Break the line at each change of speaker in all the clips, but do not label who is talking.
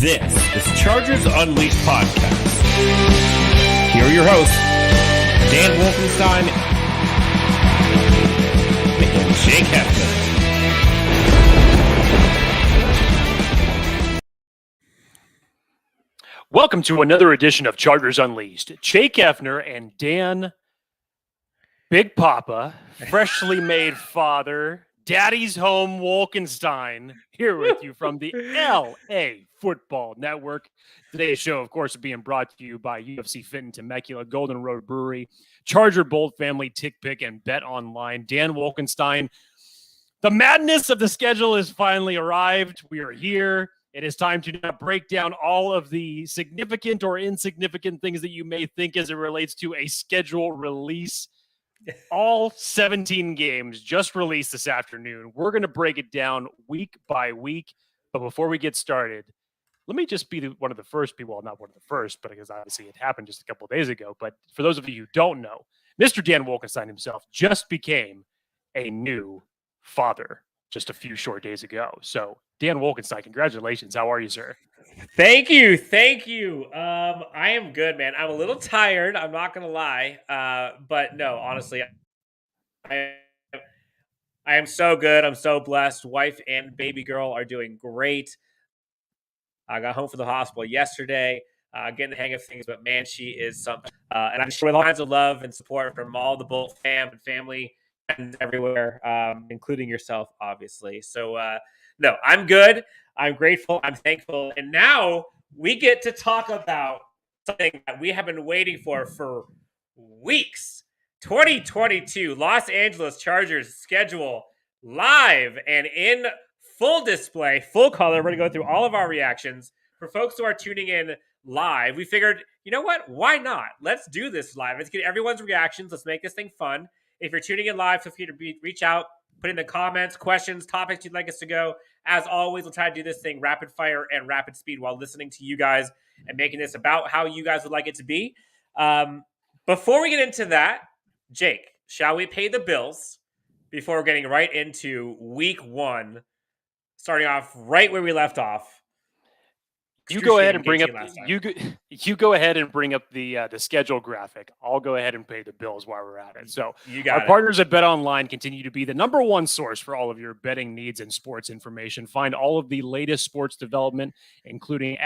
This is Chargers Unleashed podcast. Here are your hosts, Dan Wolfenstein and Jake Hefner.
Welcome to another edition of Chargers Unleashed. Jake Hefner and Dan Big Papa, freshly made father, Daddy's Home Wolkenstein, here with you from the LA Football Network. Today's show, of course, is being brought to you by UFC Fit in Temecula, Golden Road Brewery, Charger Bolt Family, Tick Pick, and Bet Online. Dan Wolkenstein, the madness of the schedule has finally arrived. We are here. It is time to now break down all of the significant or insignificant things that you may think as it relates to a schedule release. All 17 games just released this afternoon. We're going to break it down week by week. But before we get started, let me just be one of the first people, well, not one of the first, but because obviously it happened just a couple of days ago. But for those of you who don't know, Mr. Dan Wolkenstein himself just became a new father just a few short days ago. So Dan Wolkenstein, congratulations. How are you, sir?
Thank you. I am good, man. I'm a little tired. I'm not going to lie. But no, honestly, I am so good. I'm so blessed. Wife and baby girl are doing great. I got home from the hospital yesterday, getting the hang of things, but man, she is something. And I'm sure with all kinds of love and support from all the Bolt fam and family and everywhere, including yourself, obviously. So, no, I'm good. I'm grateful. I'm thankful. And now we get to talk about something that we have been waiting for weeks. 2022 Los Angeles Chargers schedule live and in full display, full color. We're going to go through all of our reactions. For folks who are tuning in live, we figured, you know what? Why not? Let's do this live. Let's get everyone's reactions. Let's make this thing fun. If you're tuning in live, feel free to reach out, put in the comments, questions, topics you'd like us to go. As always, we'll try to do this thing rapid fire and rapid speed while listening to you guys and making this about how you guys would like it to be. Before we get into that, Jake, shall we pay the bills before getting right into week one, starting off right where we left off?
You go ahead and bring up you go ahead and bring up the schedule graphic. I'll go ahead and pay the bills while we're at it. So our partners at Bet Online continue to be the number one source for all of your betting needs and sports information. Find all of the latest sports development, including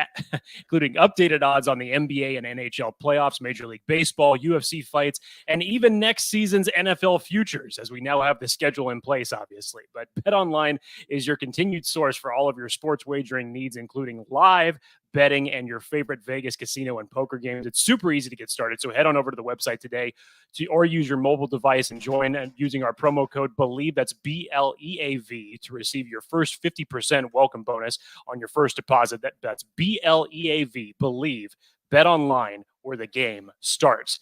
updated odds on the NBA and NHL playoffs, Major League Baseball, UFC fights, and even next season's NFL futures, as we now have the schedule in place, obviously. But Bet Online is your continued source for all of your sports wagering needs, including live betting and your favorite Vegas casino and poker games. It's super easy to get started. So head on over to the website today or use your mobile device and join using our promo code BELIEVE. That's BLEAV to receive your first 50% welcome bonus on your first deposit. That's BLEAV, BELIEVE, Bet Online, where the game starts.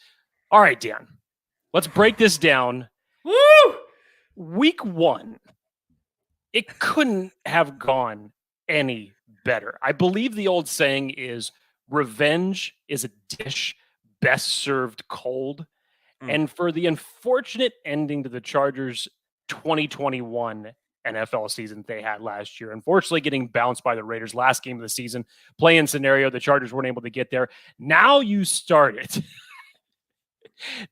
All right, Dan, let's break this down.
Woo!
Week one, it couldn't have gone any better. I believe the old saying is revenge is a dish best served cold. And for the unfortunate ending to the Chargers 2021 NFL season they had last year, unfortunately getting bounced by the Raiders last game of the season, play-in scenario, the Chargers weren't able to get there. Now you start it.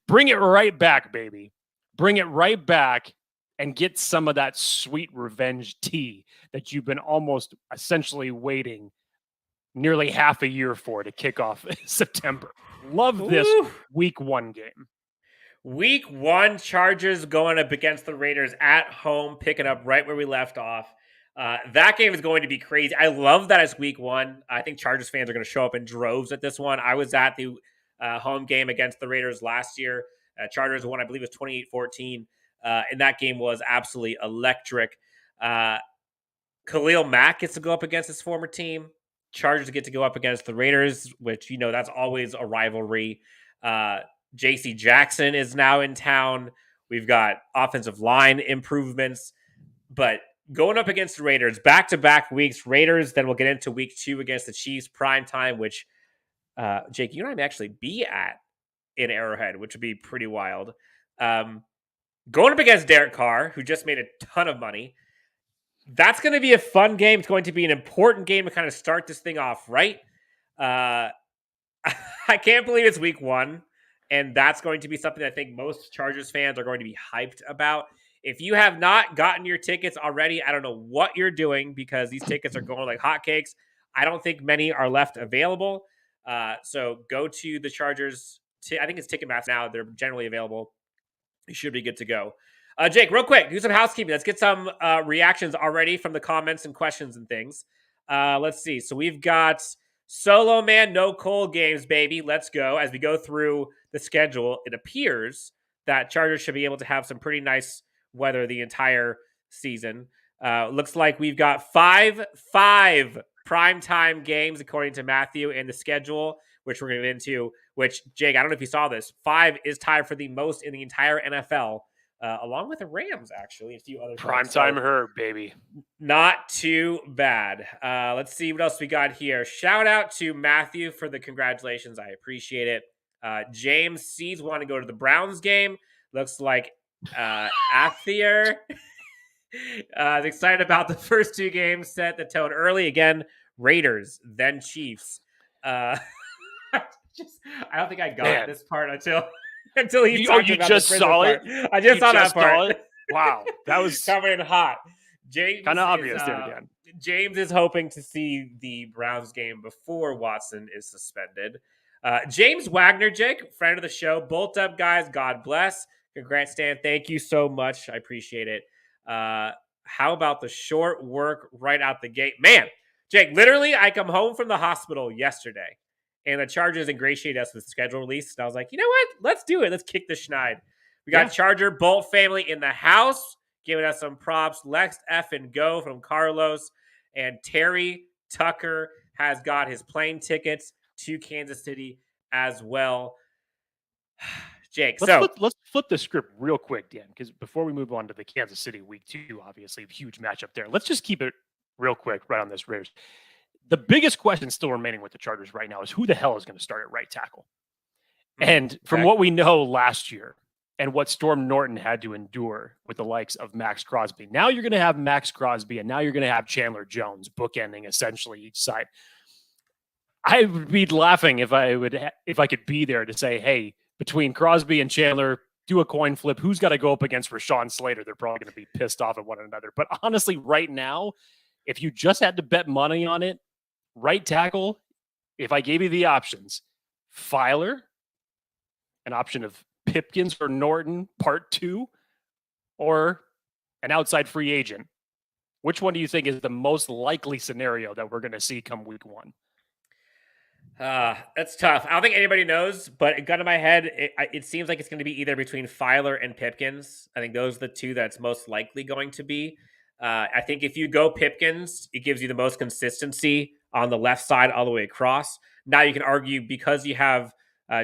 Bring it right back, baby. Bring it right back and get some of that sweet revenge tea that you've been almost essentially waiting nearly half a year for to kick off September. Love this week one game.
Week one, Chargers going up against the Raiders at home, picking up right where we left off. That game is going to be crazy. I love that it's week one. I think Chargers fans are going to show up in droves at this one. I was at the home game against the Raiders last year. Chargers won, I believe it was 28-14. And that game was absolutely electric. Khalil Mack gets to go up against his former team. Chargers get to go up against the Raiders, which, you know, that's always a rivalry. J.C. Jackson is now in town. We've got offensive line improvements. But going up against the Raiders, back-to-back weeks, Raiders, then we'll get into week two against the Chiefs, Primetime, which, Jake, you and I may actually be at in Arrowhead, which would be pretty wild. Going up against Derek Carr, who just made a ton of money. That's going to be a fun game. It's going to be an important game to kind of start this thing off, right? I can't believe it's week 1. And that's going to be something I think most Chargers fans are going to be hyped about. If you have not gotten your tickets already, I don't know what you're doing because these tickets are going like hotcakes. I don't think many are left available. So go to the Chargers. I think it's Ticketmaster now. They're generally available. You should be good to go. Jake, real quick, do some housekeeping. Let's get some reactions already from the comments and questions and things. Let's see. So we've got Solo Man, no Cole games, baby. Let's go. As we go through the schedule, it appears that Chargers should be able to have some pretty nice weather the entire season. Looks like we've got five primetime games, according to Matthew, in the schedule, which we're going to get into, which, Jake, I don't know if you saw this. 5 is tied for the most in the entire NFL, along with the Rams, actually, and a few other
Primetime Herb, baby.
Not too bad. Let's see what else we got here. Shout out to Matthew for the congratulations. I appreciate it. James C's want to go to the Browns game. Looks like Athier is excited about the first 2 games. Set the tone early. Again, Raiders, then Chiefs. I don't think I got this part until he talked about
just
the
saw
part.
it.
I just saw that part.
Wow, that was
coming in hot. James
kind of obvious there again.
James is hoping to see the Browns game before Watson is suspended. James Wagner, Jake, friend of the show. Bolt up, guys. God bless. Congrats, Stan. Thank you so much. I appreciate it. How about the short work right out the gate? Man, Jake, literally, I come home from the hospital yesterday, and the Chargers ingratiated us with schedule release. And I was like, you know what? Let's do it. Let's kick the schneid. We got Charger Bolt family in the house, giving us some props. Let's F and go from Carlos. And Terry Tucker has got his plane tickets to Kansas City as well. Jake,
let's flip the script real quick, Dan, because before we move on to the Kansas City week 2, obviously a huge matchup there. Let's just keep it real quick right on this Raiders. The biggest question still remaining with the Chargers right now is who the hell is going to start at right tackle? And from what we know last year and what Storm Norton had to endure with the likes of Max Crosby, now you're going to have Max Crosby and now you're going to have Chandler Jones bookending essentially each side. I would be laughing if I could be there to say, hey, between Crosby and Chandler, do a coin flip. Who's got to go up against Rashawn Slater? They're probably going to be pissed off at one another. But honestly, right now, if you just had to bet money on it, right tackle, if I gave you the options, Filer, an option of Pipkins or Norton, part 2, or an outside free agent, which one do you think is the most likely scenario that we're going to see come week 1?
That's tough. I don't think anybody knows, but gun to my head, it seems like it's going to be either between Filer and Pipkins. I think those are the 2 that's most likely going to be. I think if you go Pipkins, it gives you the most consistency on the left side all the way across. Now you can argue because you have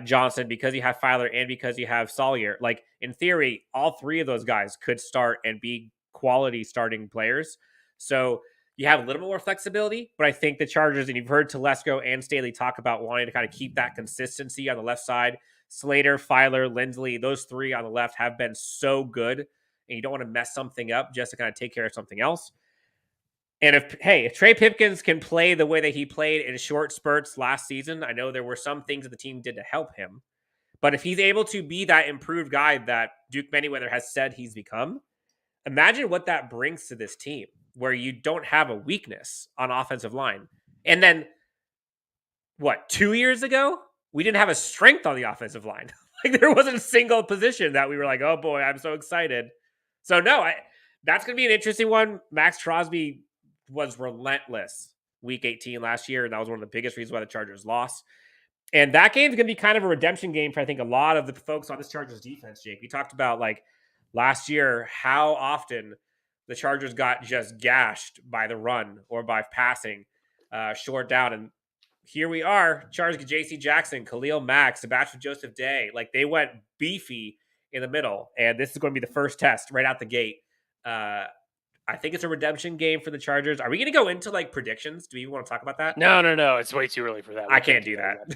Johnson, because you have Filer, and because you have Sawyer. Like, in theory, all 3 of those guys could start and be quality starting players. So you have a little more flexibility, but I think the Chargers, and you've heard Telesco and Staley talk about wanting to kind of keep that consistency on the left side. Slater, Filer, Lindsley, those 3 on the left have been so good, and you don't want to mess something up just to kind of take care of something else. And if Trey Pipkins can play the way that he played in short spurts last season, I know there were some things that the team did to help him, but if he's able to be that improved guy that Duke Manyweather has said he's become, imagine what that brings to this team, where you don't have a weakness on offensive line. And then, 2 years ago, we didn't have a strength on the offensive line. Like, there wasn't a single position that we were like, oh boy, I'm so excited. So no, that's going to be an interesting one. Max Crosby was relentless week 18 last year, and that was one of the biggest reasons why the Chargers lost. And that game is going to be kind of a redemption game for, I think, a lot of the folks on this Chargers defense, Jake. We talked about, like, last year, how often the Chargers got just gashed by the run or by passing short down. And here we are, Chargers get J.C. Jackson, Khalil Mack, Sebastian Joseph Day. Like, they went beefy in the middle. And this is going to be the first test right out the gate I think it's a redemption game for the Chargers. Are we going to go into like predictions? Do you want to talk about that?
No. It's way too early for that.
I can't do that.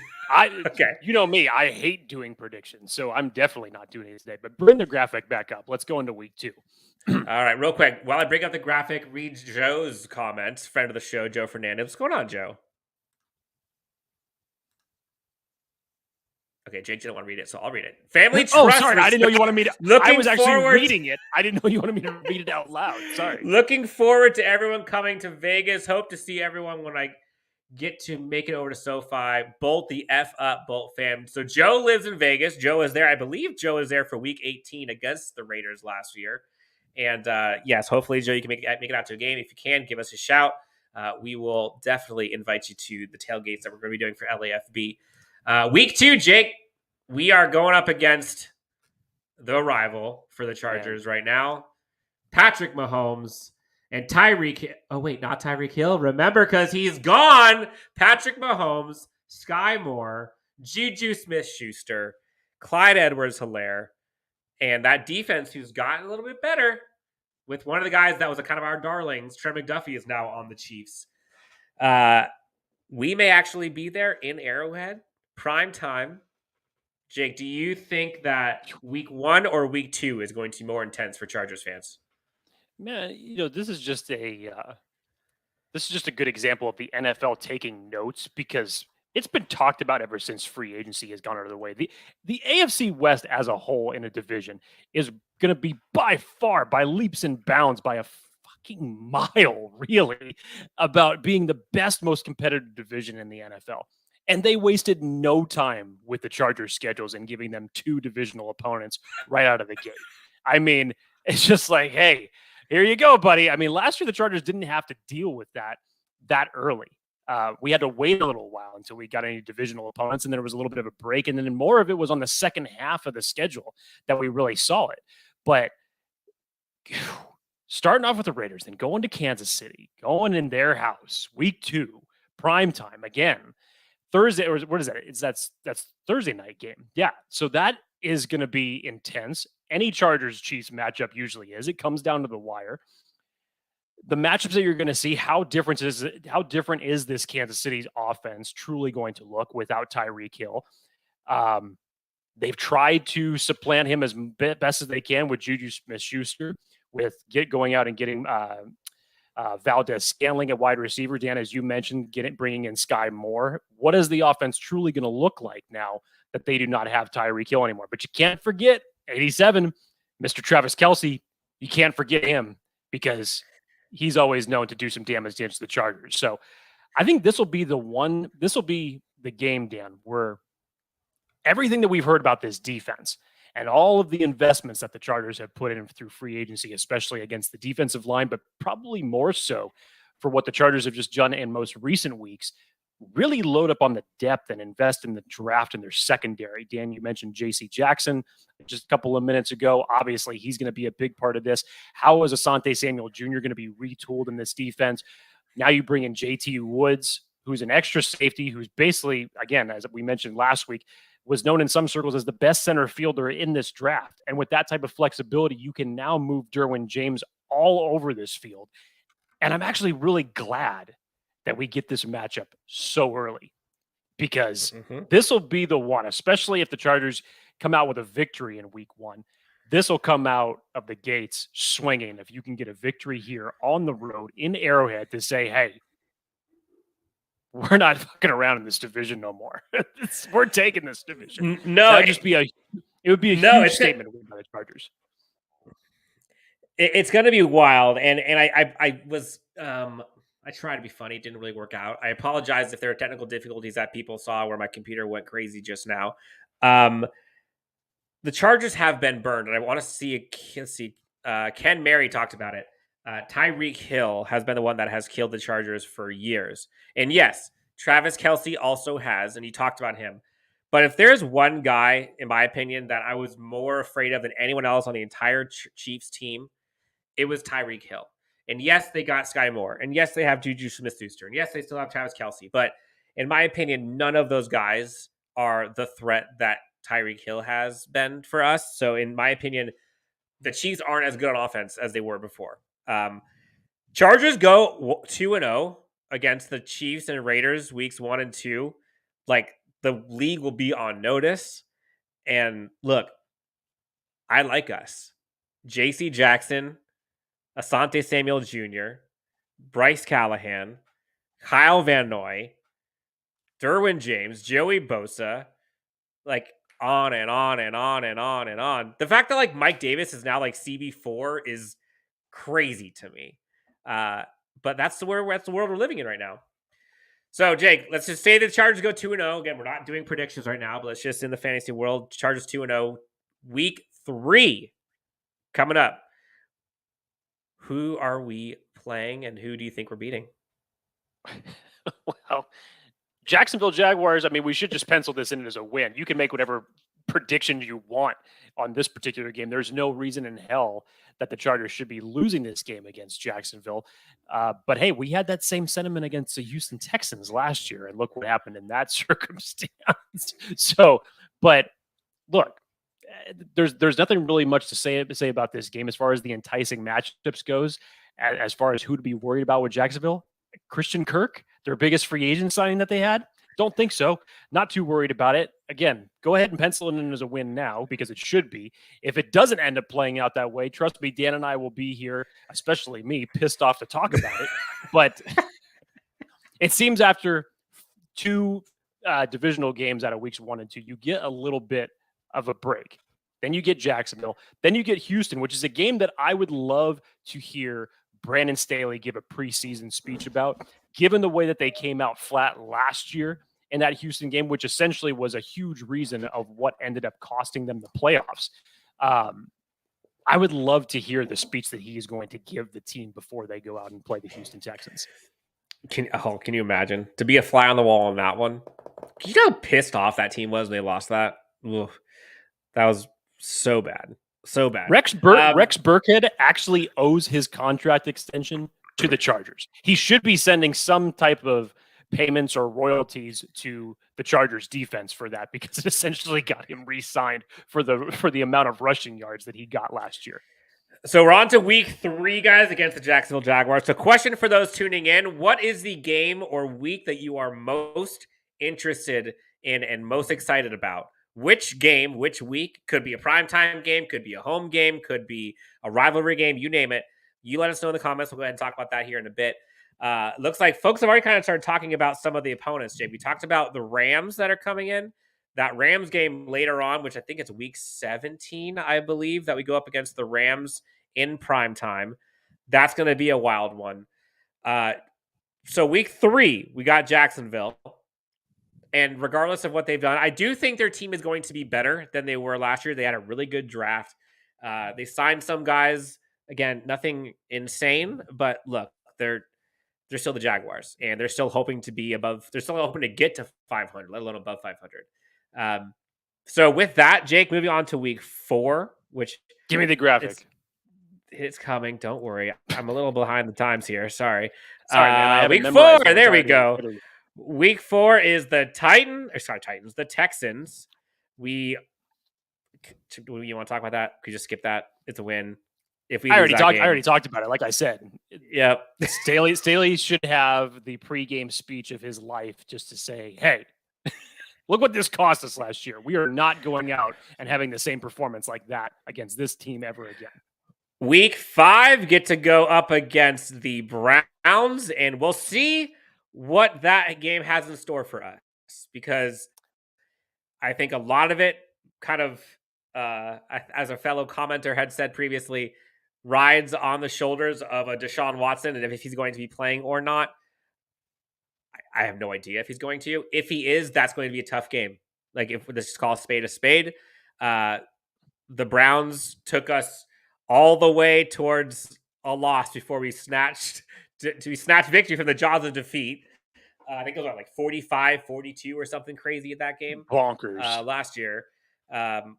Okay. You know me. I hate doing predictions, so I'm definitely not doing it today. But bring the graphic back up. Let's go into week 2.
All right, real quick. While I bring up the graphic, read Joe's comments. Friend of the show, Joe Fernandez. What's going on, Joe? Okay, Jake didn't want to read it, so I'll read it. Family trust.
Oh, sorry. I didn't know you wanted me to. I was actually reading it. I didn't know you wanted me to read it out loud. Sorry.
Looking forward to everyone coming to Vegas. Hope to see everyone when I get to make it over to SoFi. Bolt the F up, Bolt fam. So Joe lives in Vegas. Joe is there. I believe Joe is there for week 18 against the Raiders last year. And yes, hopefully, Joe, you can make it out to a game. If you can, give us a shout. We will definitely invite you to the tailgates that we're going to be doing for LAFB. Week 2, Jake, we are going up against the rival for the Chargers right now, Patrick Mahomes and Tyreek. Oh, wait, not Tyreek Hill. Remember, because he's gone. Patrick Mahomes, Sky Moore, Juju Smith-Schuster, Clyde Edwards-Helaire, and that defense who's gotten a little bit better with one of the guys that was a kind of our darlings. Trent McDuffie is now on the Chiefs. We may actually be there in Arrowhead, prime time. Jake, do you think that week 1 or week 2 is going to be more intense for Chargers fans?
Man, this is just a good example of the NFL taking notes, because it's been talked about ever since free agency has gone out of the way. The AFC West as a whole in a division is going to be by far, by leaps and bounds, by a fucking mile, really, about being the best, most competitive division in the NFL. And they wasted no time with the Chargers schedules and giving them 2 divisional opponents right out of the gate. I mean, it's just like, hey, here you go, buddy. I mean, last year the Chargers didn't have to deal with that early. We had to wait a little while until we got any divisional opponents, and then there was a little bit of a break, and then more of it was on the second half of the schedule that we really saw it. But starting off with the Raiders, then going to Kansas City, going in their house, week 2, prime time again. Thursday, or what is that? That's Thursday night game. Yeah. So that is going to be intense. Any Chargers Chiefs matchup usually is. It comes down to the wire. The matchups that you're going to see, how different is this Kansas City's offense truly going to look without Tyreek Hill? They've tried to supplant him as best as they can with Juju Smith-Schuster, with going out and getting Valdez-Scantling at wide receiver. Dan, as you mentioned, bringing in Sky Moore. What is the offense truly going to look like now that they do not have Tyreek Hill anymore? But you can't forget 87, Mr. Travis Kelce. You can't forget him, because he's always known to do some damage against the Chargers. So I think this will be the game, Dan, where everything that we've heard about this defense and all of the investments that the Chargers have put in through free agency, especially against the defensive line, but probably more so for what the Chargers have just done in most recent weeks, really load up on the depth and invest in the draft and their secondary. Dan, you mentioned J.C. Jackson just a couple of minutes ago. Obviously, he's going to be a big part of this. How is Asante Samuel Jr. going to be retooled in this defense? Now you bring in J.T. Woods, who's an extra safety, who's basically, again, as we mentioned last week, was known in some circles as the best center fielder in this draft. And with that type of flexibility, you can now move Derwin James all over this field. And I'm actually really glad that we get this matchup so early, because this will be the one, especially if the Chargers come out with a victory in week 1. This will come out of the gates swinging if you can get a victory here on the road in Arrowhead to say, hey, we're not fucking around in this division no more. We're taking this division.
No,
it would be a huge statement by the Chargers.
It's going to be wild, and I was I tried to be funny. It didn't really work out. I apologize if there are technical difficulties that people saw where my computer went crazy just now. The Chargers have been burned, and I want to see. Ken Mary talked about it. Tyreek Hill has been the one that has killed the Chargers for years. And yes, Travis Kelce also has, and he talked about him. But if there's one guy, in my opinion, that I was more afraid of than anyone else on the entire Chiefs team, it was Tyreek Hill. And yes, they got Sky Moore. And yes, they have Juju Smith-Schuster. And yes, they still have Travis Kelce. But in my opinion, none of those guys are the threat that Tyreek Hill has been for us. So in my opinion, the Chiefs aren't as good on offense as they were before. Chargers go 2-0 against the Chiefs and Raiders weeks 1 and 2. Like, the league will be on notice. And look, I like us. J.C. Jackson, Asante Samuel Jr., Bryce Callahan, Kyle Van Noy, Derwin James, Joey Bosa, like on and on and on and on and on. The fact that like Mike Davis is now like CB4 is crazy to me. But that's the world we're living in right now. So, Jake, let's just say the Chargers go 2-0. Again, we're not doing predictions right now, but let's just in the fantasy world, Chargers 2-0. Week 3 coming up. Who are we playing and who do you think we're beating?
Well, Jacksonville Jaguars, I mean, we should just pencil this in as a win. You can make whatever prediction you want on this particular game. There's no reason in hell that the Chargers should be losing this game against Jacksonville. But hey, we had that same sentiment against the Houston Texans last year, and look what happened in that circumstance. So, but look, there's nothing really much to say about this game as far as the enticing matchups goes. As far as who to be worried about with Jacksonville, Christian Kirk, their biggest free agent signing that they had. Don't think so. Not too worried about it. Again, go ahead and pencil it in as a win now because it should be. If it doesn't end up playing out that way, trust me, Dan and I will be here, especially me, pissed off to talk about it. But it seems after 2 divisional games out of weeks 1 and 2, you get a little bit of a break. Then you get Jacksonville. Then you get Houston, which is a game that I would love to hear Brandon Staley give a preseason speech about, given the way that they came out flat last year in that Houston game, which essentially was a huge reason of what ended up costing them the playoffs. I would love to hear the speech that he is going to give the team before they go out and play the Houston Texans.
Can you imagine? To be a fly on the wall on that one? You know how pissed off that team was when they lost that? Ugh, that was so bad. So bad.
Rex Burkhead actually owes his contract extension to the Chargers. He should be sending some type of payments or royalties to the Chargers defense for that because it essentially got him re-signed for the amount of rushing yards that he got last year.
So we're on to week 3, guys, against the Jacksonville Jaguars. So question for those tuning in, what is the game or week that you are most interested in and most excited about? Which game, which week? Could be a primetime game, could be a home game, could be a rivalry game, you name it. You let us know in the comments. We'll go ahead and talk about that here in a bit. Looks like folks have already kind of started talking about some of the opponents, Jay. We talked about the Rams that are coming in. That Rams game later on, which I think it's week 17, I believe, that we go up against the Rams in primetime. That's going to be a wild one. So week 3, we got Jacksonville. And regardless of what they've done, I do think their team is going to be better than they were last year. They had a really good draft. They signed some guys. Again, nothing insane, but look, they're still the Jaguars, and they're still hoping to be above. They're still hoping to get to 500, let alone above 500. So with that, Jake, moving on to week 4, which
give me the graphic.
It's coming. Don't worry. I'm a little behind the times here. Sorry.
Man,
week 4. There we go. Week 4 is the the Texans. You want to talk about that? Could you just skip that? It's a win. If we
I already talked about it. Like I said,
yep.
Staley should have the pregame speech of his life just to say, "Hey, look what this cost us last year. We are not going out and having the same performance like that against this team ever again."
Week 5 get to go up against the Browns, and we'll see what that game has in store for us, because I think a lot of it kind of, as a fellow commenter had said previously, rides on the shoulders of a Deshaun Watson, and if he's going to be playing or not. I have no idea if he's going to. If he is, that's going to be a tough game. Like, if let's just call a spade. The Browns took us all the way towards a loss before we snatched victory from the jaws of defeat. I think it was like 45-42 or something crazy at that game.
Bonkers.
Last year.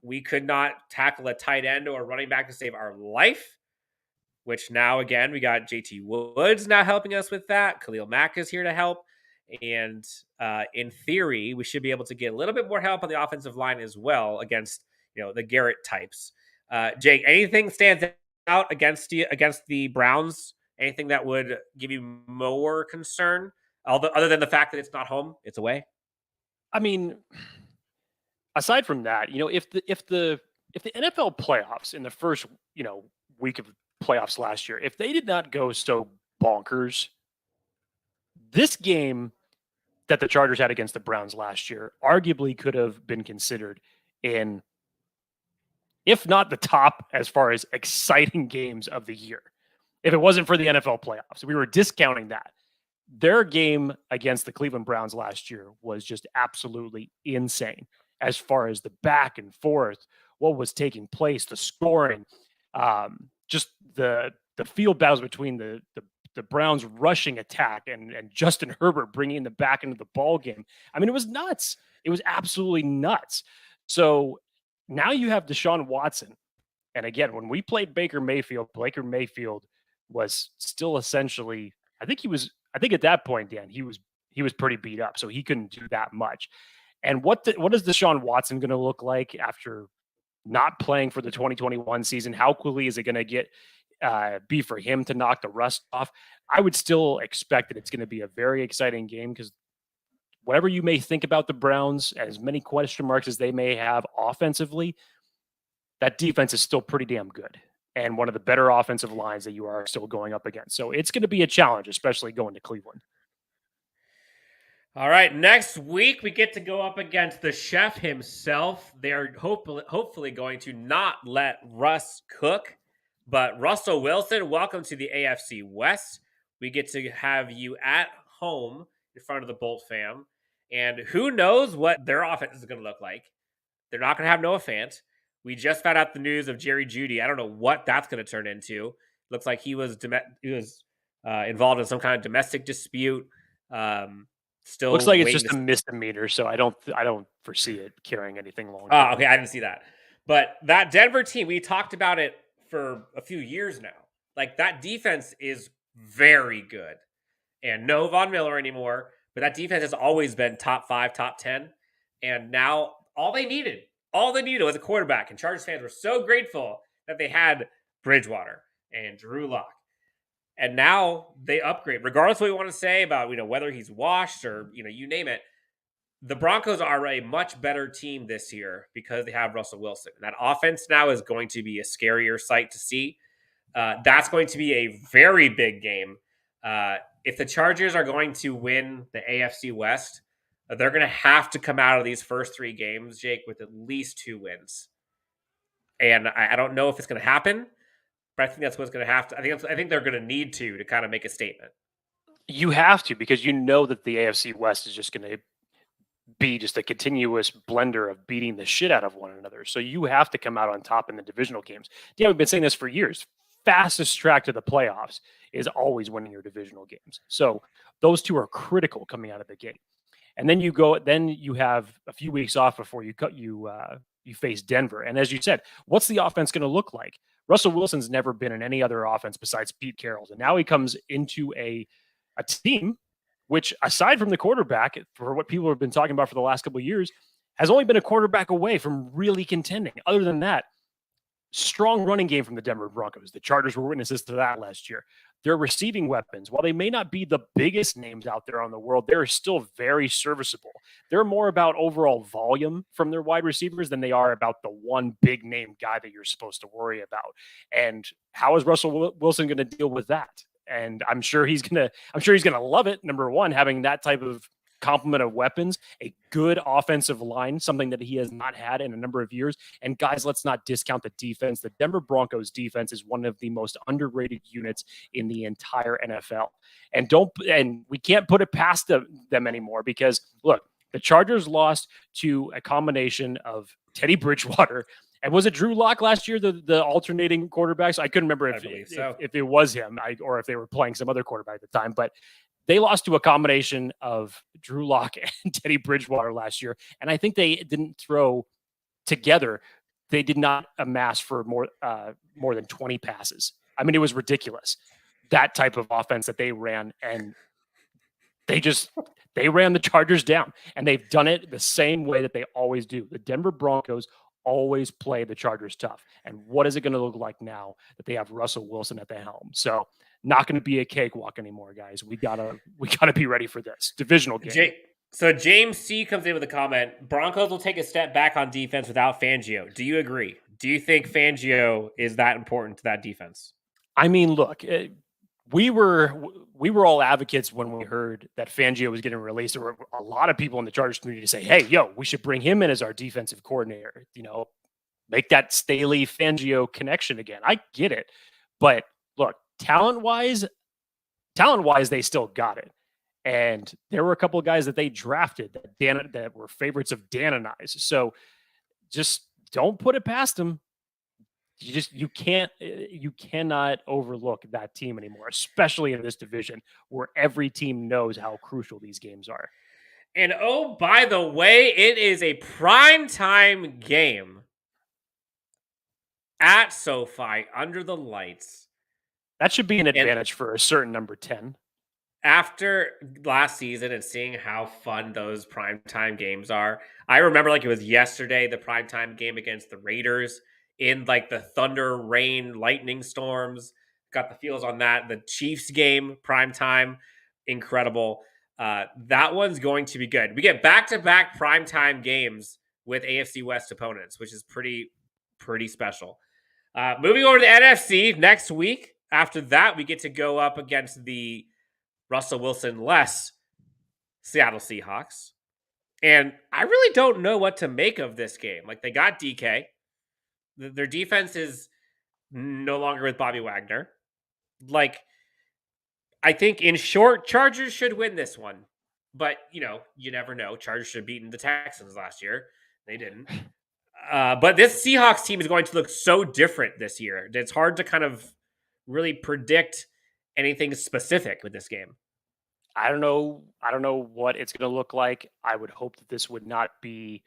We could not tackle a tight end or running back to save our life, which now, again, we got JT Woods now helping us with that. Khalil Mack is here to help. And in theory, we should be able to get a little bit more help on the offensive line as well against, the Garrett types. Jake, anything stands out against the Browns Anything that would give you more concern, other than the fact that it's not home, it's away?
I mean, aside from that, if the NFL playoffs in the first, week of playoffs last year, if they did not go so bonkers, this game that the Chargers had against the Browns last year arguably could have been considered in, if not the top as far as exciting games of the year. If it wasn't for the NFL playoffs, we were discounting that. Their game against the Cleveland Browns last year was just absolutely insane as far as the back and forth, what was taking place, the scoring, just the field battles between the Browns rushing attack and Justin Herbert bringing the back into the ball game. I mean, it was nuts. It was absolutely nuts. So now you have Deshaun Watson. And again, when we played Baker Mayfield was still essentially, I think at that point, Dan, he was pretty beat up, so he couldn't do that much. And what is Deshaun Watson going to look like after not playing for the 2021 season? How quickly is it going to be for him to knock the rust off? I would still expect that it's going to be a very exciting game, because whatever you may think about the Browns, as many question marks as they may have offensively, that defense is still pretty damn good, and one of the better offensive lines that you are still going up against. So it's going to be a challenge, especially going to Cleveland.
All right, next week we get to go up against the chef himself. They're hopefully going to not let Russ cook, but Russell Wilson, welcome to the AFC West. We get to have you at home in front of the Bolt fam, and who knows what their offense is going to look like. They're not going to have Noah Fant. We just found out the news of Jerry Jeudy. I don't know what that's going to turn into. Looks like he was involved in some kind of domestic dispute. Still
looks like it's just a misdemeanor, so I don't foresee it carrying anything long.
Oh, okay, I didn't see that. But that Denver team, we talked about it for a few years now. Like, that defense is very good, and no Von Miller anymore. But that defense has always been top 5, top 10, and now all they needed was a quarterback. And Chargers fans were so grateful that they had Bridgewater and Drew Lock. And now they upgrade, regardless of what you want to say about, whether he's washed or, you name it. The Broncos are a much better team this year because they have Russell Wilson. That offense now is going to be a scarier sight to see. That's going to be a very big game. If the Chargers are going to win the AFC West, they're going to have to come out of these first 3 games, Jake, with at least 2 wins. And I don't know if it's going to happen, but I think that's what's going to have to. I think they're going to need to kind of make a statement.
You have to, because you know that the AFC West is just going to be just a continuous blender of beating the shit out of one another. So you have to come out on top in the divisional games. Yeah, we've been saying this for years. Fastest track to the playoffs is always winning your divisional games. So those two are critical coming out of the gate. And then you have a few weeks off before you face Denver. And as you said, what's the offense going to look like? Russell Wilson's never been in any other offense besides Pete Carroll's. And now he comes into a team which, aside from the quarterback, for what people have been talking about for the last couple of years, has only been a quarterback away from really contending. Other than that, strong running game from the Denver Broncos. The Chargers were witnesses to that last year. Their receiving weapons, while they may not be the biggest names out there on the world, they're still very serviceable. They're more about overall volume from their wide receivers than they are about the one big name guy that you're supposed to worry about. And how is Russell Wilson going to deal with that? And I'm sure he's gonna love it. Number one, having that type of complement of weapons, a good offensive line, something that he has not had in a number of years. And guys, let's not discount the defense. The Denver Broncos defense is one of the most underrated units in the entire NFL. And we can't put it past them anymore, because look, the Chargers lost to a combination of Teddy Bridgewater. And was it Drew Lock last year, the alternating quarterbacks? I couldn't remember if it was him or if they were playing some other quarterback at the time. But they lost to a combination of Drew Lock and Teddy Bridgewater last year. And I think they didn't throw together. They did not amass for more than 20 passes. I mean, it was ridiculous, that type of offense that they ran. And they ran the Chargers down. And they've done it the same way that they always do. The Denver Broncos always play the Chargers tough. And what is it going to look like now that they have Russell Wilson at the helm? So not going to be a cakewalk anymore, guys. We gotta be ready for this divisional game.
So James C comes in with a comment. Broncos will take a step back on defense without Fangio. Do you agree? Do you think Fangio is that important to that defense?
I mean, look, we were all advocates when we heard that Fangio was getting released. There were a lot of people in the Chargers community to say, "Hey, yo, we should bring him in as our defensive coordinator." Make that Staley Fangio connection again. I get it, but look, talent wise, they still got it. And there were a couple of guys that they drafted that were favorites of Dan and I's. So just don't put it past them. You cannot overlook that team anymore, especially in this division where every team knows how crucial these games are.
And oh, by the way, it is a primetime game at SoFi under the lights.
That should be an advantage for a certain number 10.
After last season and seeing how fun those primetime games are, I remember like it was yesterday, the primetime game against the Raiders in like the thunder, rain, lightning storms. Got the feels on that. The Chiefs game, primetime, incredible. That one's going to be good. We get back-to-back primetime games with AFC West opponents, which is pretty special. Moving over to the NFC next week. After that, we get to go up against the Russell Wilson-less Seattle Seahawks. And I really don't know what to make of this game. Like, they got DK. Their defense is no longer with Bobby Wagner. Like, I think in short, Chargers should win this one. But, you never know. Chargers should have beaten the Texans last year. They didn't. But this Seahawks team is going to look so different this year. It's hard to kind of really predict anything specific with this game.
I don't know what it's going to look like. I would hope that this would not be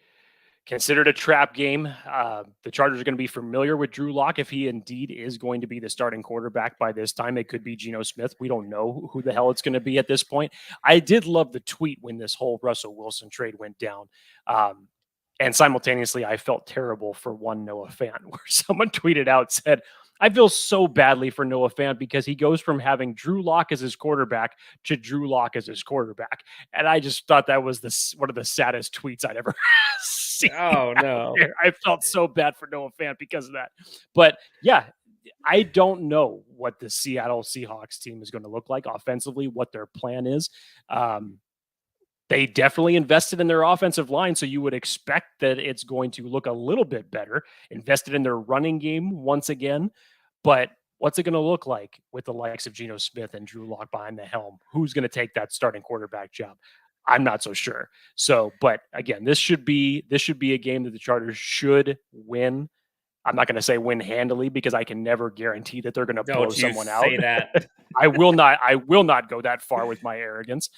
considered a trap game. The Chargers are going to be familiar with Drew Lock if he indeed is going to be the starting quarterback by this time. It could be Geno Smith. We don't know who the hell it's going to be at this point. I did love the tweet when this whole Russell Wilson trade went down. And simultaneously, I felt terrible for one Noah fan where someone tweeted out, said, I feel so badly for Noah Fant because he goes from having Drew Lock as his quarterback to Drew Lock as his quarterback. And I just thought that was one of the saddest tweets I'd ever seen.
Oh, no.
I felt so bad for Noah Fant because of that. But yeah, I don't know what the Seattle Seahawks team is going to look like offensively, what their plan is. They definitely invested in their offensive line, so you would expect that it's going to look a little bit better. Invested in their running game once again. But what's it going to look like with the likes of Geno Smith and Drew Lock behind the helm? Who's going to take that starting quarterback job? I'm not so sure. So, but again, this should be a game that the Chargers should win. I'm not going to say win handily because I can never guarantee that they're going to blow someone out.
Say that.
I will not go that far with my arrogance.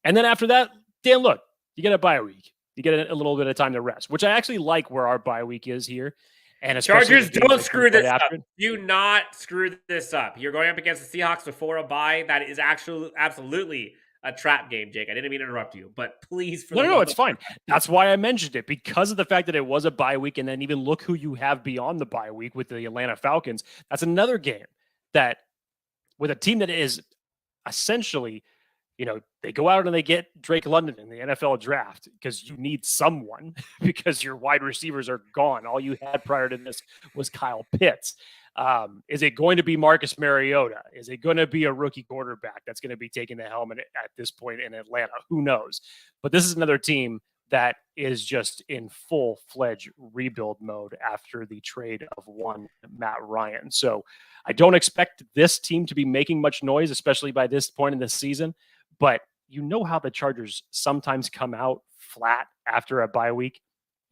And then after that, Dan, look, you get a bye week. You get a little bit of time to rest, which I actually like where our bye week is here. And
Chargers, don't screw this up. Do not screw this up. You're going up against the Seahawks before a bye. That is actually absolutely a trap game, Jake. I didn't mean to interrupt you, but please.
No, it's fine. That's why I mentioned it, because of the fact that it was a bye week. And then even look who you have beyond the bye week with the Atlanta Falcons. That's another game that with a team that is essentially, they go out and they get Drake London in the NFL draft because you need someone because your wide receivers are gone. All you had prior to this was Kyle Pitts. Is it going to be Marcus Mariota? Is it going to be a rookie quarterback that's going to be taking the helmet at this point in Atlanta? Who knows? But this is another team that is just in full-fledged rebuild mode after the trade of one Matt Ryan. So I don't expect this team to be making much noise, especially by this point in the season. But you know how the Chargers sometimes come out flat after a bye week?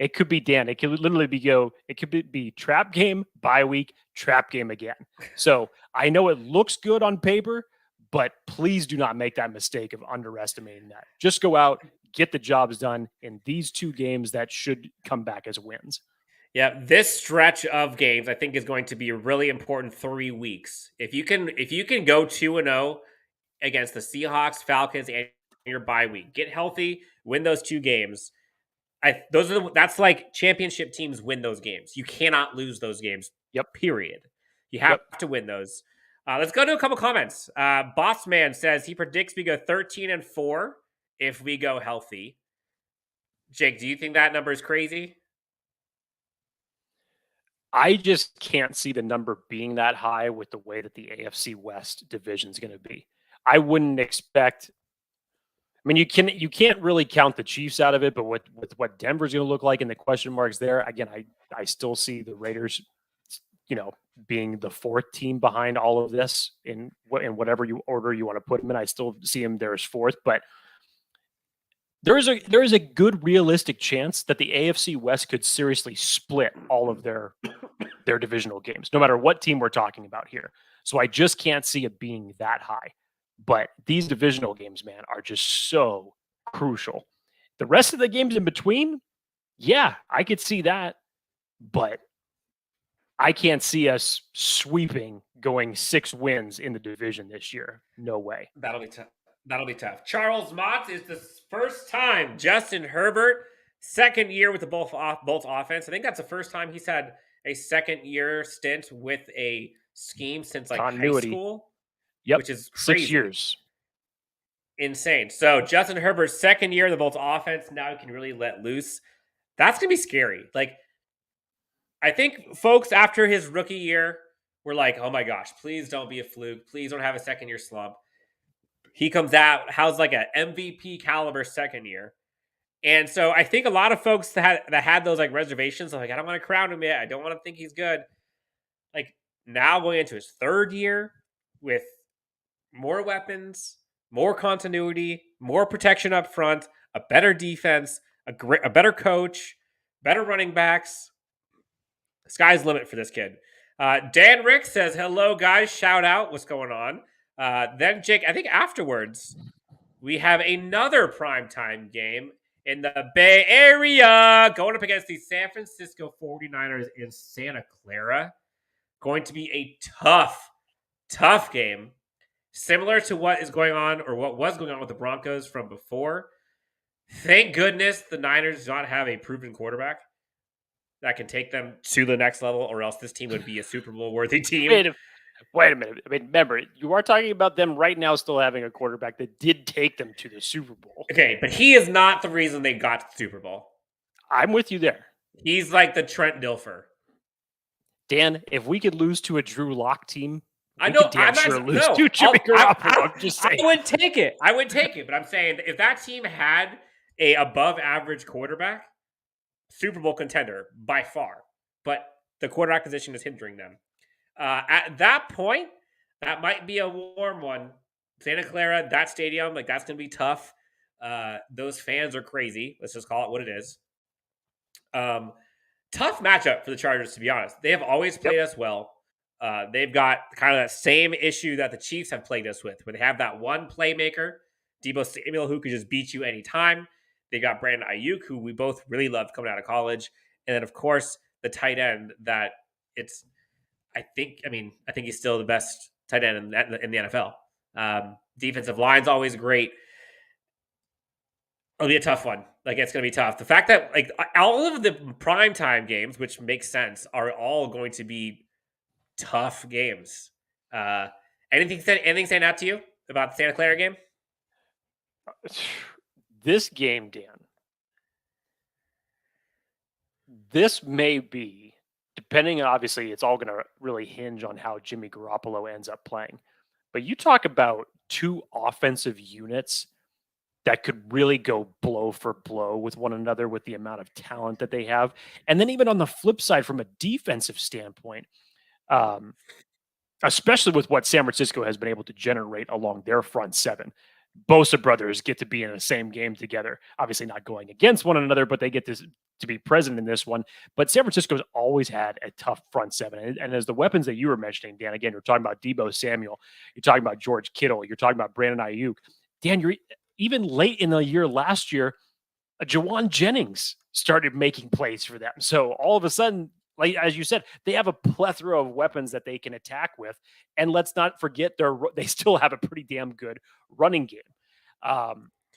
It could be, Dan. It could literally be trap game, bye week, trap game again. So I know it looks good on paper, but please do not make that mistake of underestimating that. Just go out, get the jobs done in these two games that should come back as wins.
Yeah, this stretch of games I think is going to be a really important 3 weeks. If you can go 2-0 against the Seahawks, Falcons, and your bye week, get healthy, win those two games. That's like championship teams win those games. You cannot lose those games.
Yep.
Period. You have to win those. Let's go to a couple comments. Boss Man says he predicts we go 13-4 if we go healthy. Jake, do you think that number is crazy?
I just can't see the number being that high with the way that the AFC West division is going to be. I wouldn't expect. I mean, you can't really count the Chiefs out of it, but with what Denver's going to look like and the question marks there, again, I still see the Raiders, being the fourth team behind all of this in whatever order you want to put them in. I still see them there as fourth, but there is a good realistic chance that the AFC West could seriously split all of their divisional games, no matter what team we're talking about here. So I just can't see it being that high. But these divisional games, man, are just so crucial. The rest of the games in between, yeah, I could see that. But I can't see us sweeping, going 6 wins in the division this year. No way.
That'll be tough. Charles Mott is the first time Justin Herbert, second year with the Bolts offense. I think that's the first time he's had a second year stint with a scheme since like
continuity.
High school.
Yep.
Which is crazy.
6 years.
Insane. So Justin Herbert's second year in the Bolts offense, now he can really let loose. That's going to be scary. Like, I think folks after his rookie year were like, oh my gosh, please don't be a fluke. Please don't have a second year slump. He comes out, how's like an MVP caliber second year. And so I think a lot of folks that had those like reservations, like, I don't want to crown him yet. I don't want to think he's good. Like, now going into his third year with more weapons, more continuity, more protection up front, a better defense, a better coach, better running backs. The sky's the limit for this kid. Dan Rick says, hello, guys. Shout out. What's going on? Then, Jake, I think afterwards, we have another primetime game in the Bay Area going up against the San Francisco 49ers in Santa Clara. Going to be a tough game. Similar to what is going on or what was going on with the Broncos from before. Thank goodness the Niners do not have a proven quarterback that can take them to the next level, or else this team would be a Super Bowl worthy team.
Wait a minute. I mean, remember, you are talking about them right now still having a quarterback that did take them to the Super Bowl.
Okay, but he is not the reason they got to the Super Bowl.
I'm with you there.
He's like the Trent Dilfer.
Dan, if we could lose to a Drew Lock team,
I know.
I'm just saying.
I would take it. But I'm saying if that team had a above average quarterback, Super Bowl contender by far. But the quarterback position is hindering them. At that point, that might be a warm one. Santa Clara, that stadium, like that's going to be tough. Those fans are crazy. Let's just call it what it is. Tough matchup for the Chargers, to be honest. They have always played us well. They've got kind of that same issue that the Chiefs have played us with, where they have that one playmaker, Deebo Samuel, who could just beat you anytime. They got Brandon Ayuk, who we both really loved coming out of college. And then, of course, the tight end that I think he's still the best tight end in the NFL. Defensive line's always great. It'll be a tough one. Like, it's going to be tough. The fact that, like, all of the primetime games, which makes sense, are all going to be tough games. Anything stand out to you about the Santa Clara game?
This game, Dan, this may be, depending, obviously, it's all going to really hinge on how Jimmy Garoppolo ends up playing. But you talk about two offensive units that could really go blow for blow with one another with the amount of talent that they have. And then even on the flip side, from a defensive standpoint, especially with what San Francisco has been able to generate along their front seven. Bosa brothers get to be in the same game together, obviously not going against one another, but they get to be present in this one. But San Francisco's always had a tough front seven. And as the weapons that you were mentioning, Dan, again, you're talking about Deebo Samuel, you're talking about George Kittle, you're talking about Brandon Ayuk. Dan, you're even late in the year last year, Jawan Jennings started making plays for them. So all of a sudden, like as you said, they have a plethora of weapons that they can attack with. And let's not forget they still have a pretty damn good running game.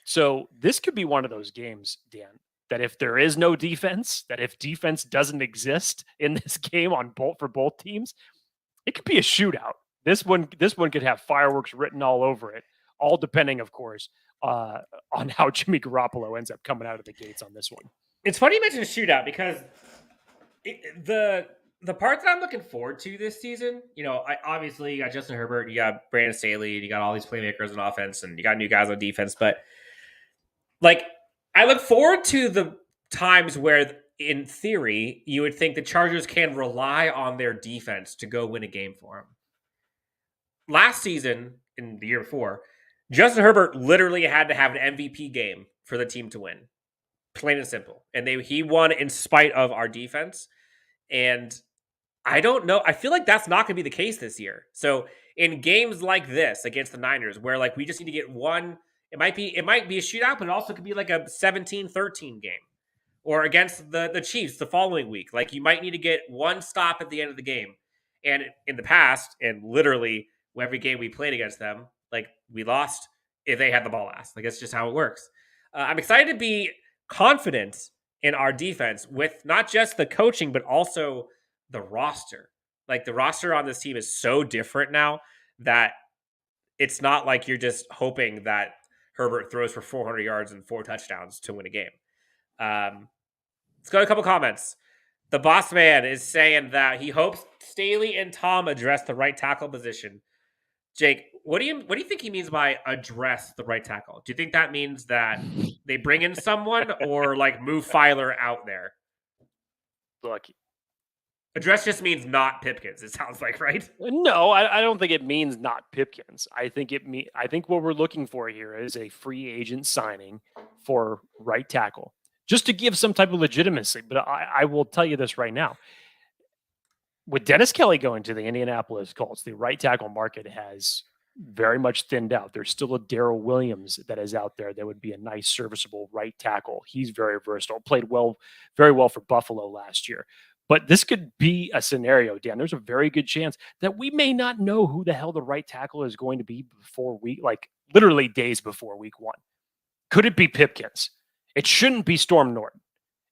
So this could be one of those games, Dan, that if there is no defense, that if defense doesn't exist in this game for both teams, it could be a shootout. This one could have fireworks written all over it, all depending, of course, on how Jimmy Garoppolo ends up coming out of the gates on this one.
It's funny you mentioned a shootout because the part that I'm looking forward to this season, obviously you got Justin Herbert, you got Brandon Staley, you got all these playmakers on offense, and you got new guys on defense. But I look forward to the times where, in theory, you would think the Chargers can rely on their defense to go win a game for them. Last season, in the year before, Justin Herbert literally had to have an MVP game for the team to win. Plain and simple. And he won in spite of our defense. And I don't know. I feel like that's not going to be the case this year. So in games like this against the Niners, where we just need to get one, it might be a shootout, but it also could be like a 17-13 game. Or against the Chiefs the following week. You might need to get one stop at the end of the game. And in the past, and literally every game we played against them, we lost if they had the ball last. That's just how it works. I'm excited to be confident in our defense with not just the coaching, but also the roster. The roster on this team is so different now that it's not like you're just hoping that Herbert throws for 400 yards and 4 touchdowns to win a game. Let's go to a couple comments. The boss man is saying that he hopes Staley and Tom address the right tackle position. Jake, what do you think he means by address the right tackle? Do you think that means that they bring in someone or move Filer out there?
Look,
address just means not Pipkins. It sounds like, right?
No, I don't think it means not Pipkins. I think what we're looking for here is a free agent signing for right tackle, just to give some type of legitimacy. But I will tell you this right now. With Dennis Kelly going to the Indianapolis Colts, the right tackle market has very much thinned out. There's still a Darrell Williams that is out there that would be a nice, serviceable right tackle. He's very versatile, played very well for Buffalo last year. But this could be a scenario, Dan. There's a very good chance that we may not know who the hell the right tackle is going to be before literally days before week 1. Could it be Pipkins? It shouldn't be Storm Norton.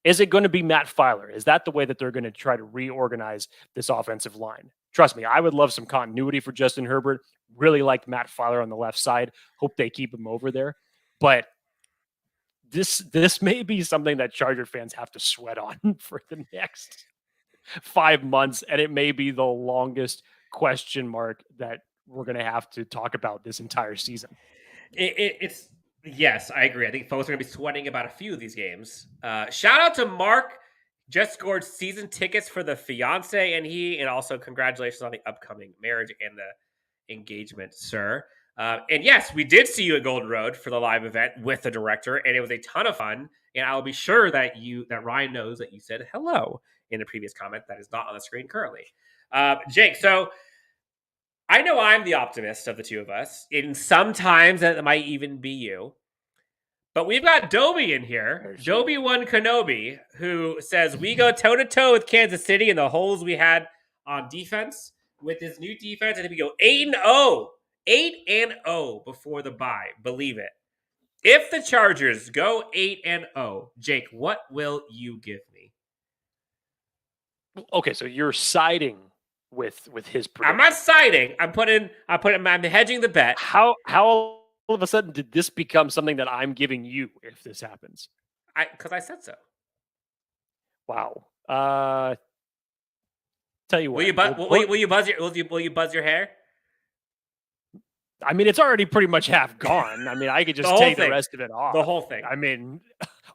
Is it going to be Matt Filer? Is that the way that they're going to try to reorganize this offensive line? Trust me, I would love some continuity for Justin Herbert. Really liked Matt Filer on the left side. Hope they keep him over there. But this may be something that Charger fans have to sweat on for the next 5 months, and it may be the longest question mark that we're going to have to talk about this entire season.
It's yes, I agree. I think folks are going to be sweating about a few of these games. Shout out to Mark, just scored season tickets for the fiance, and also congratulations on the upcoming marriage and the engagement, sir. And yes, we did see you at Golden Road for the live event with the director, and it was a ton of fun. And I will be sure that Ryan knows that you said hello in the previous comment that is not on the screen currently. Jake, so I know I'm the optimist of the two of us, and sometimes that might even be you. But we've got Dobie in here, Dobie1 Kenobi, who says we go toe-to-toe with Kansas City and the holes we had on defense. With this new defense, I think we go 8-0. 8-0 before the bye. Believe it. If the Chargers go 8-0, Jake, what will you give me?
Okay, so you're siding with his prediction.
I'm not siding. I'm hedging the bet.
How all of a sudden did this become something that I'm giving you if this happens?
Because I said so.
Wow. Tell you what.
Will you buzz your hair?
I mean, it's already pretty much half gone. I mean, I could just take the rest of it off.
The whole thing.
I mean,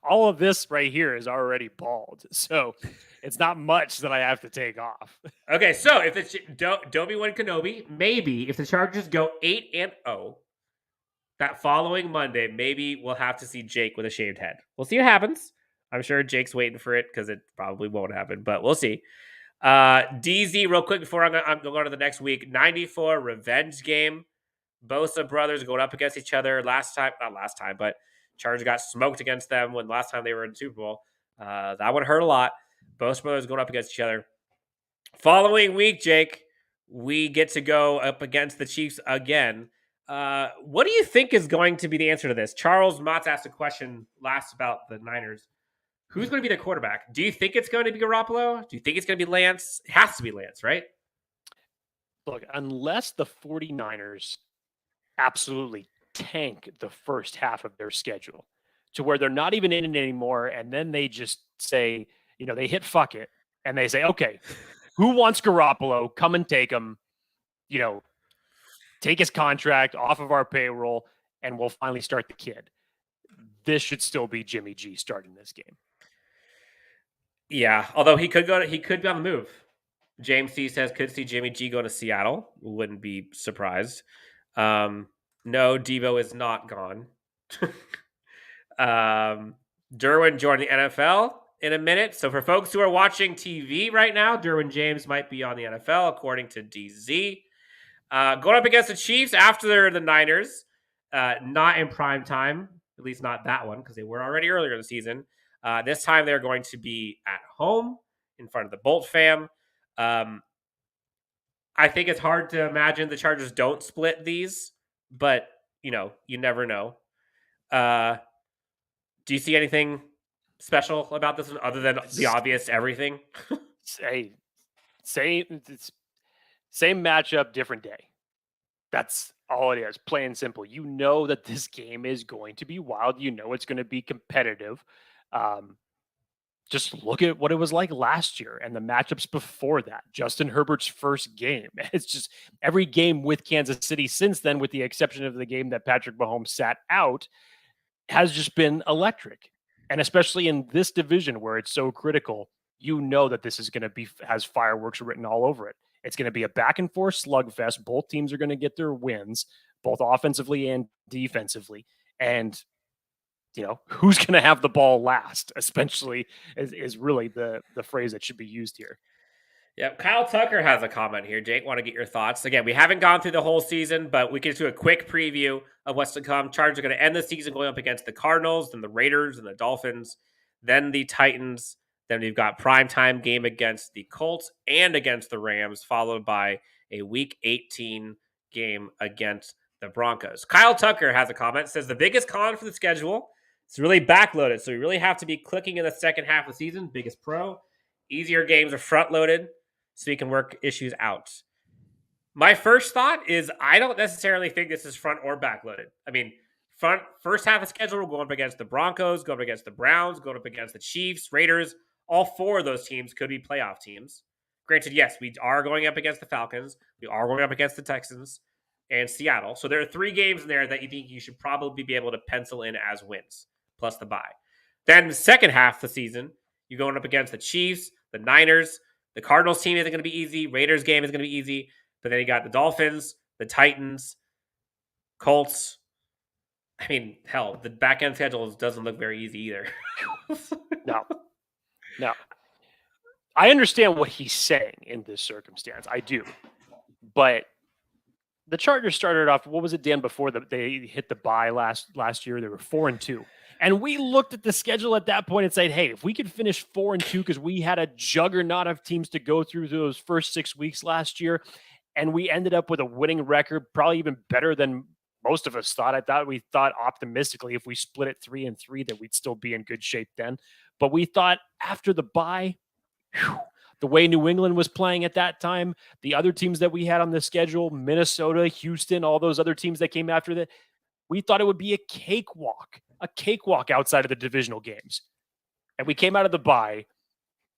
all of this right here is already bald. So it's not much that I have to take off.
Okay, so if it's Dobie1 Kenobi, maybe if the Chargers go 8-0, that following Monday, maybe we'll have to see Jake with a shaved head. We'll see what happens. I'm sure Jake's waiting for it because it probably won't happen, but we'll see. DZ, real quick before I'm going to the next week, 94 revenge game. Bosa brothers going up against each other. Not last time, but Chargers got smoked against them when last time they were in the Super Bowl. That would hurt a lot. Bosa brothers going up against each other. Following week, Jake, we get to go up against the Chiefs again. What do you think is going to be the answer to this? Charles Motz asked a question last about the Niners. Who's going to be their quarterback? Do you think it's going to be Garoppolo? Do you think it's going to be Lance? It has to be Lance, right?
Look, unless the 49ers absolutely tank the first half of their schedule to where they're not even in it anymore, and then they just say, they hit fuck it, and they say, okay, who wants Garoppolo? Come and take him. Take his contract off of our payroll, and we'll finally start the kid. This should still be Jimmy G starting this game.
Yeah, although he could be on the move. James C says could see Jimmy G go to Seattle. Wouldn't be surprised. No, Devo is not gone. Derwin joined the NFL in a minute. So for folks who are watching TV right now, Derwin James might be on the NFL, according to DZ. Going up against the Chiefs after the Niners, not in prime time, at least not that one, because they were already earlier in the season. This time they're going to be at home in front of the Bolt fam. I think it's hard to imagine the Chargers don't split these, but you never know. Do you see anything special about this one other than the obvious everything?
Same matchup, different day. That's all it is, plain and simple. You know that this game is going to be wild. You know it's going to be competitive. Just look at what it was like last year and the matchups before that. Justin Herbert's first game. It's just every game with Kansas City since then, with the exception of the game that Patrick Mahomes sat out, has just been electric. And especially in this division where it's so critical, you know that this is going to has fireworks written all over it. It's going to be a back and forth slugfest. Both teams are going to get their wins, both offensively and defensively. And who's going to have the ball last, especially is really the phrase that should be used here.
Yeah, Kyle Tucker has a comment here. Jake, want to get your thoughts? Again, we haven't gone through the whole season, but we can do a quick preview of what's to come. Chargers are going to end the season going up against the Cardinals, then the Raiders and the Dolphins, then the Titans. Then we've got primetime game against the Colts and against the Rams, followed by a Week 18 game against the Broncos. Kyle Tucker has a comment. Says the biggest con for the schedule, it's really backloaded, so you really have to be clicking in the second half of the season. Biggest pro. Easier games are front-loaded, so you can work issues out. My first thought is I don't necessarily think this is front or backloaded. I mean, first half of schedule, we're going up against the Broncos, going up against the Browns, going up against the Chiefs, Raiders. All four of those teams could be playoff teams. Granted, yes, we are going up against the Falcons. We are going up against the Texans and Seattle. So there are 3 games in there that you think you should probably be able to pencil in as wins, plus the bye. Then the second half of the season, you're going up against the Chiefs, the Niners. The Cardinals team isn't going to be easy. Raiders game is going to be easy. But then you got the Dolphins, the Titans, Colts. I mean, hell, the back end schedule doesn't look very easy either.
No. I understand what he's saying in this circumstance. I do. But the Chargers started off, what was it, Dan, before they hit the bye last year? They were 4-2. And we looked at the schedule at that point and said, hey, if we could finish 4-2, because we had a juggernaut of teams to go through those first 6 weeks last year, and we ended up with a winning record, probably even better than most of us thought. We thought optimistically if we split it 3-3 that we'd still be in good shape then. But we thought after the bye, the way New England was playing at that time, the other teams that we had on the schedule, Minnesota, Houston, all those other teams that came after that, we thought it would be a cakewalk outside of the divisional games. And we came out of the bye,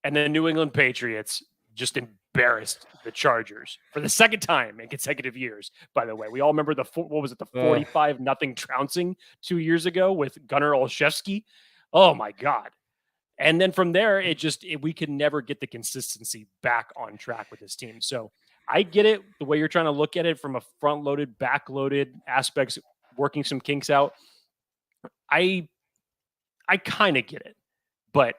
and the New England Patriots just embarrassed the Chargers for the second time in consecutive years. By the way, we all remember the 45-0 trouncing 2 years ago with Gunnar Olszewski. Oh my God. And then from there, we could never get the consistency back on track with this team. So I get it, the way you're trying to look at it from a front-loaded, back-loaded aspects, working some kinks out. I kind of get it. But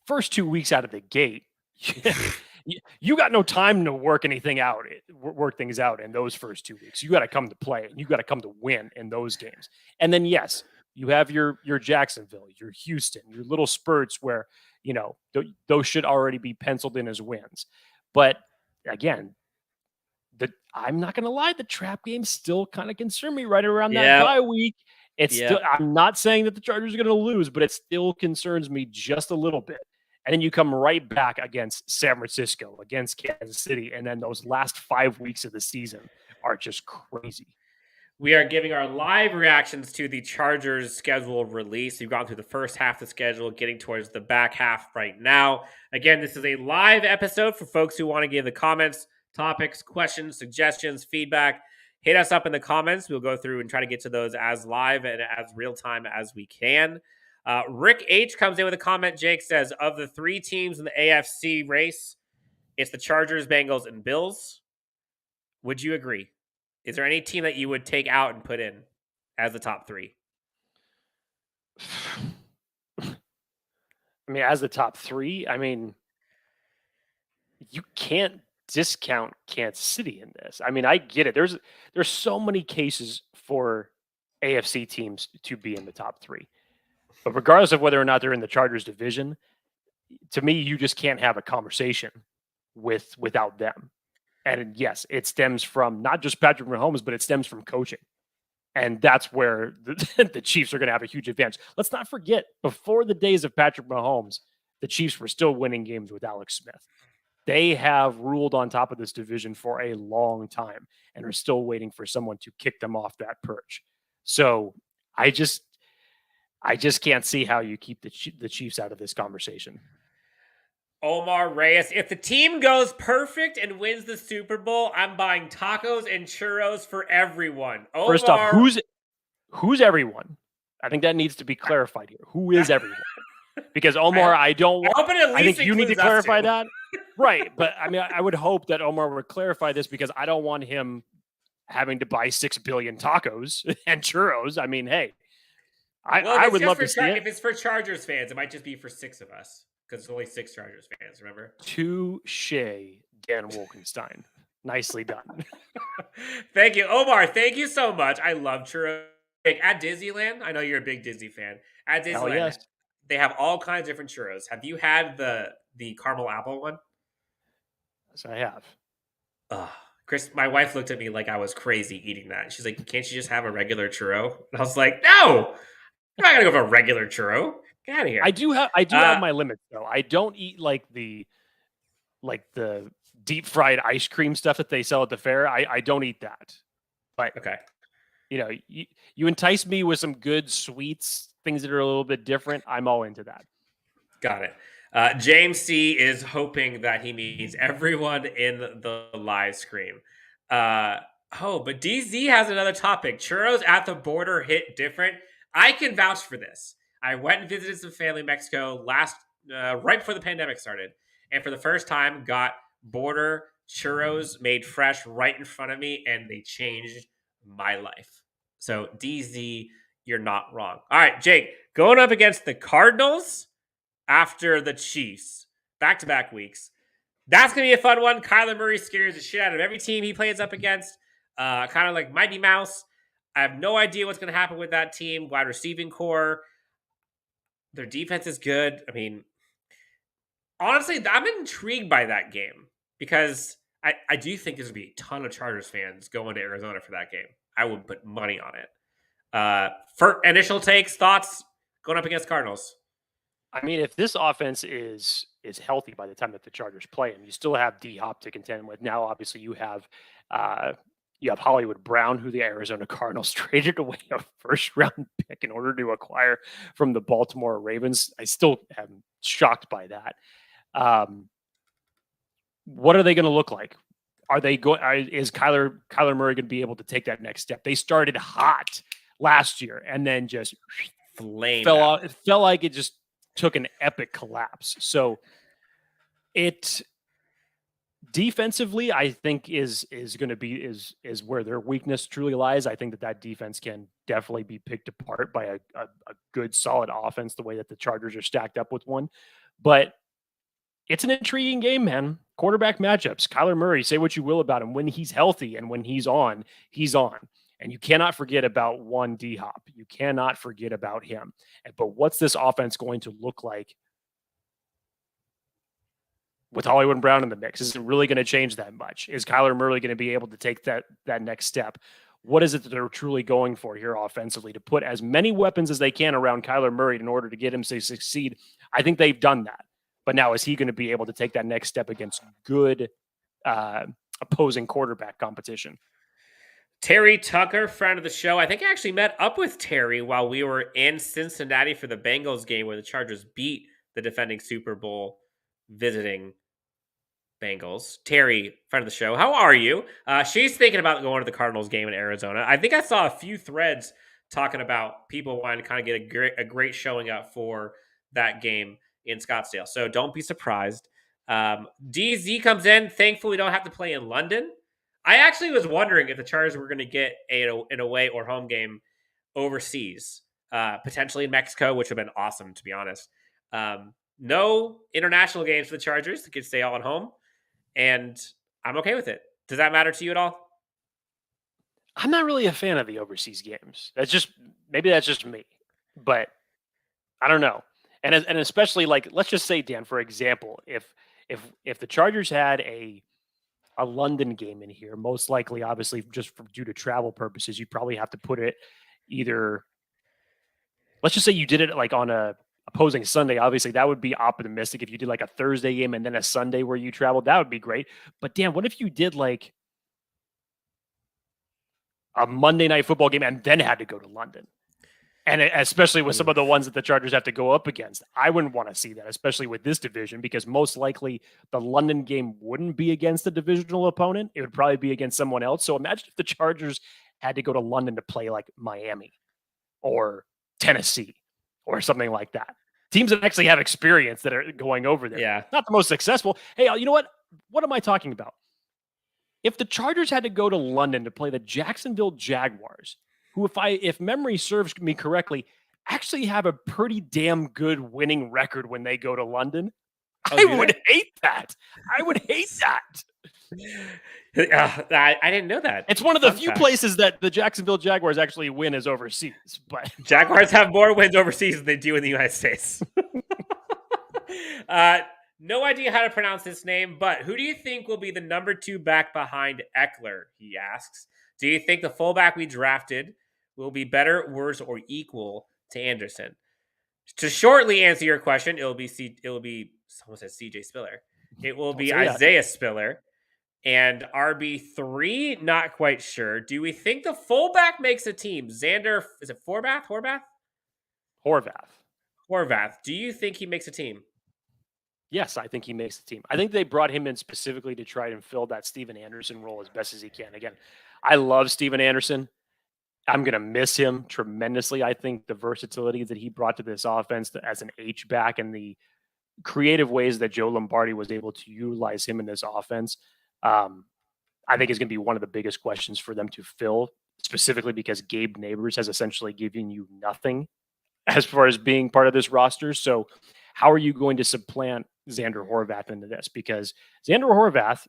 first 2 weeks out of the gate, you got no time to work things out in those first 2 weeks. You got to come to play, and you got to come to win in those games. And then, yes, you have your Jacksonville, your Houston, your little spurts where, those should already be penciled in as wins. But again, I'm not going to lie, the trap games still kind of concern me right around that bye week. It's still, I'm not saying that the Chargers are going to lose, but it still concerns me just a little bit. And then you come right back against San Francisco, against Kansas City, and then those last 5 weeks of the season are just crazy.
We are giving our live reactions to the Chargers schedule release. We've gone through the first half of the schedule, getting towards the back half right now. Again, this is a live episode for folks who want to give the comments, topics, questions, suggestions, feedback. Hit us up in the comments. We'll go through and try to get to those as live and as real time as we can. Rick H comes in with a comment. Jake says, of the 3 teams in the AFC race, it's the Chargers, Bengals, and Bills. Would you agree? Is there any team that you would take out and put in as the top 3?
I mean, as the top 3, I mean, you can't discount Kansas City in this. I mean, I get it. There's so many cases for AFC teams to be in the top 3. But regardless of whether or not they're in the Chargers division, to me, you just can't have a conversation without them. And yes, it stems from not just Patrick Mahomes, but it stems from coaching. And that's where the Chiefs are going to have a huge advantage. Let's not forget, before the days of Patrick Mahomes, the Chiefs were still winning games with Alex Smith. They have ruled on top of this division for a long time and are still waiting for someone to kick them off that perch. So I just can't see how you keep the Chiefs out of this conversation.
Omar Reyes, if the team goes perfect and wins the Super Bowl, I'm buying tacos and churros for everyone. Omar,
first off, who's everyone? I think that needs to be clarified here. Who is everyone? Because Omar, I think you need to clarify that. Right. But I mean, I would hope that Omar would clarify this, because I don't want him having to buy 6 billion tacos and churros. I mean, hey, I would love to see it.
If it's for Chargers fans, it might just be for 6 of us, because it's only 6 Chargers fans, remember?
Touche, Dan Wolkenstein. Nicely done.
Thank you, Omar. Thank you so much. I love churros. At Disneyland, I know you're a big Disney fan. At Disneyland,
yes.
They have all kinds of different churros. Have you had the caramel apple one?
Yes, I have.
Chris, my wife looked at me like I was crazy eating that. She's like, "Can't you just have a regular churro?" And I was like, "No, I'm not gonna go for a regular churro. Get out of here."
I do have my limits though. I don't eat like the deep fried ice cream stuff that they sell at the fair. I don't eat that. But
okay,
you know, you entice me with some good sweets, things that are a little bit different. I'm all into that.
Got it. James C is hoping that he meets everyone in the live stream. But DZ has another topic. Churros at the border hit different. I can vouch for this. I went and visited some family in Mexico right before the pandemic started, and for the first time got border churros made fresh right in front of me, and they changed my life. So DZ, you're not wrong. All right, Jake, going up against the Cardinals after the Chiefs, back-to-back weeks. That's going to be a fun one. Kyler Murray scares the shit out of every team he plays up against, kind of like Mighty Mouse. I have no idea what's going to happen with that team. Wide receiving core. Their defense is good. I mean, honestly, I'm intrigued by that game, because I do think there's going to be a ton of Chargers fans going to Arizona for that game. I would put money on it. For initial takes, thoughts going up against Cardinals.
I mean, if this offense is healthy by the time that the Chargers play him, you still have D-Hop to contend with. Now, obviously, you have Hollywood Brown, who the Arizona Cardinals traded away a first-round pick in order to acquire from the Baltimore Ravens. I still am shocked by that. What are they going to look like? Are they going? Is Kyler Murray going to be able to take that next step? They started hot last year and then just fell off. It felt like it just took an epic collapse. So it defensively, I think is going to be is where their weakness truly lies. I think that defense can definitely be picked apart by a good solid offense, the way that the Chargers are stacked up with one. But it's an intriguing game, man. Quarterback matchups. Kyler Murray, say what you will about him. When he's healthy and when he's on, he's on. And you cannot forget about one D-Hop. You cannot forget about him. But what's this offense going to look like with Hollywood Brown in the mix? Is it really going to change that much? Is Kyler Murray going to be able to take that next step? what is it that they're truly going for here offensively to put as many weapons as they can around Kyler Murray in order to get him to succeed. I think they've done that. But now is he going to be able to take that next step against good opposing quarterback competition?
Terry Tucker, friend of the show. I think I actually met up with Terry while we were in Cincinnati for the Bengals game where the Chargers beat the defending Super Bowl visiting Bengals. Terry, friend of the show, how are you? She's thinking about going to the Cardinals game in Arizona. I think I saw a few threads talking about people wanting to kind of get a great showing up for that game in Scottsdale. So don't be surprised. DZ comes in. Thankfully, we don't have to play in London. I actually was wondering if the Chargers were going to get an away or home game overseas, potentially in Mexico, which would have been awesome, to be honest. No international games for the Chargers. They could stay all at home, and I'm okay with it. Does that matter to you at all?
I'm not really a fan of the overseas games. Maybe that's just me, but I don't know. And especially like, let's just say, Dan, for example, if the Chargers had a London game in here, most likely, obviously, just due to travel purposes, you probably have to put it either. Let's just say you did it like on a opposing Sunday. Obviously, that would be optimistic. If you did like a Thursday game and then a Sunday where you traveled, that would be great. But Dan, what if you did like a Monday night football game and then had to go to London? And especially with some of the ones that the Chargers have to go up against, I wouldn't want to see that, especially with this division, because most likely the London game wouldn't be against a divisional opponent. It would probably be against someone else. So imagine if the Chargers had to go to London to play like Miami or Tennessee or something like that. Teams that actually have experience that are going over there.
Yeah.
Not the most successful. Hey, you know what? What am I talking about? If the Chargers had to go to London to play the Jacksonville Jaguars, who, if memory serves me correctly, actually have a pretty damn good winning record when they go to London. I would hate that. I would hate that.
I didn't know that.
It's one of the few places that the Jacksonville Jaguars actually win is overseas. But
Jaguars have more wins overseas than they do in the United States. No idea how to pronounce this name, but who do you think will be the number 2 back behind Eckler, he asks. Do you think the fullback we drafted will be better, worse, or equal to Anderson? To shortly answer your question, it will be someone said CJ Spiller. It will be Isaiah Spiller. And RB3, not quite sure. Do we think the fullback makes a team? Xander, is it Horvath? Horvath. Do you think he makes a team?
Yes, I think he makes the team. I think they brought him in specifically to try and fill that Steven Anderson role as best as he can. Again, I love Steven Anderson. I'm going to miss him tremendously. I think the versatility that he brought to this offense as an H-back and the creative ways that Joe Lombardi was able to utilize him in this offense, I think is going to be one of the biggest questions for them to fill, specifically because Gabe Neighbors has essentially given you nothing as far as being part of this roster. So how are you going to supplant Xander Horvath into this? Because Xander Horvath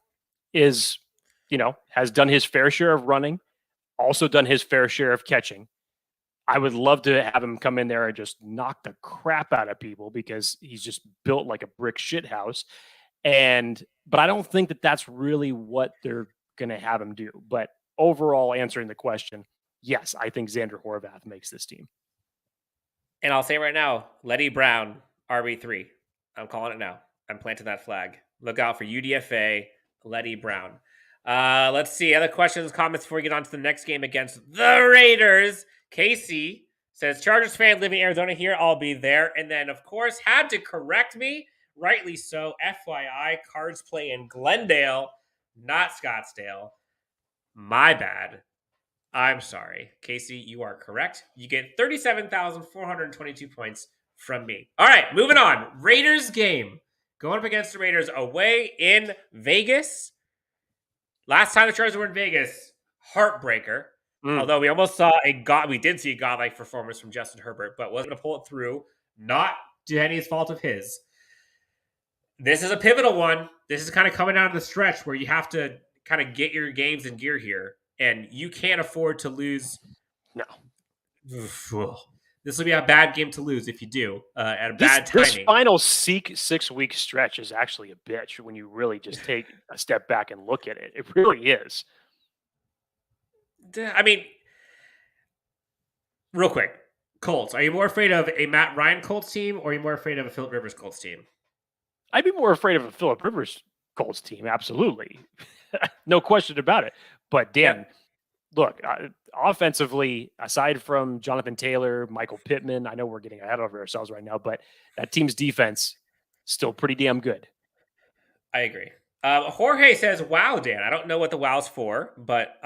has done his fair share of running, also done his fair share of catching. I would love to have him come in there and just knock the crap out of people because he's just built like a brick shit house. But I don't think that that's really what they're going to have him do. But overall, answering the question, yes, I think Xander Horvath makes this team.
And I'll say right now, Letty Brown, RB3. I'm calling it now. I'm planting that flag. Look out for UDFA, Letty Brown. Let's see. Other questions, comments before we get on to the next game against the Raiders. Casey says, Chargers fan living in Arizona here. I'll be there. And then, of course, had to correct me. Rightly so. FYI, Cards play in Glendale, not Scottsdale. My bad. I'm sorry. Casey, you are correct. You get 37,422 points from me. All right, moving on. Raiders game. Going up against the Raiders away in Vegas. Last time the Chargers were in Vegas, heartbreaker. Although we almost saw we did see a godlike performance from Justin Herbert, but wasn't going to pull it through. Not to any fault of his. This is a pivotal one. This is kind of coming down to the stretch where you have to kind of get your games in gear here, and you can't afford to lose.
No.
This will be a bad game to lose if you do at a bad timing.
This final 6-week stretch is actually a bitch when you really just take a step back and look at it. It really is.
I mean, real quick, Colts. Are you more afraid of a Matt Ryan Colts team, or are you more afraid of a Philip Rivers Colts team?
I'd be more afraid of a Philip Rivers Colts team, absolutely. No question about it. But Dan,
Yep.
look, offensively, aside from Jonathan Taylor, Michael Pittman, I know we're getting ahead of ourselves right now, but that team's defense still pretty damn good.
I agree. Jorge says, "Wow, Dan. I don't know what the wow's for, but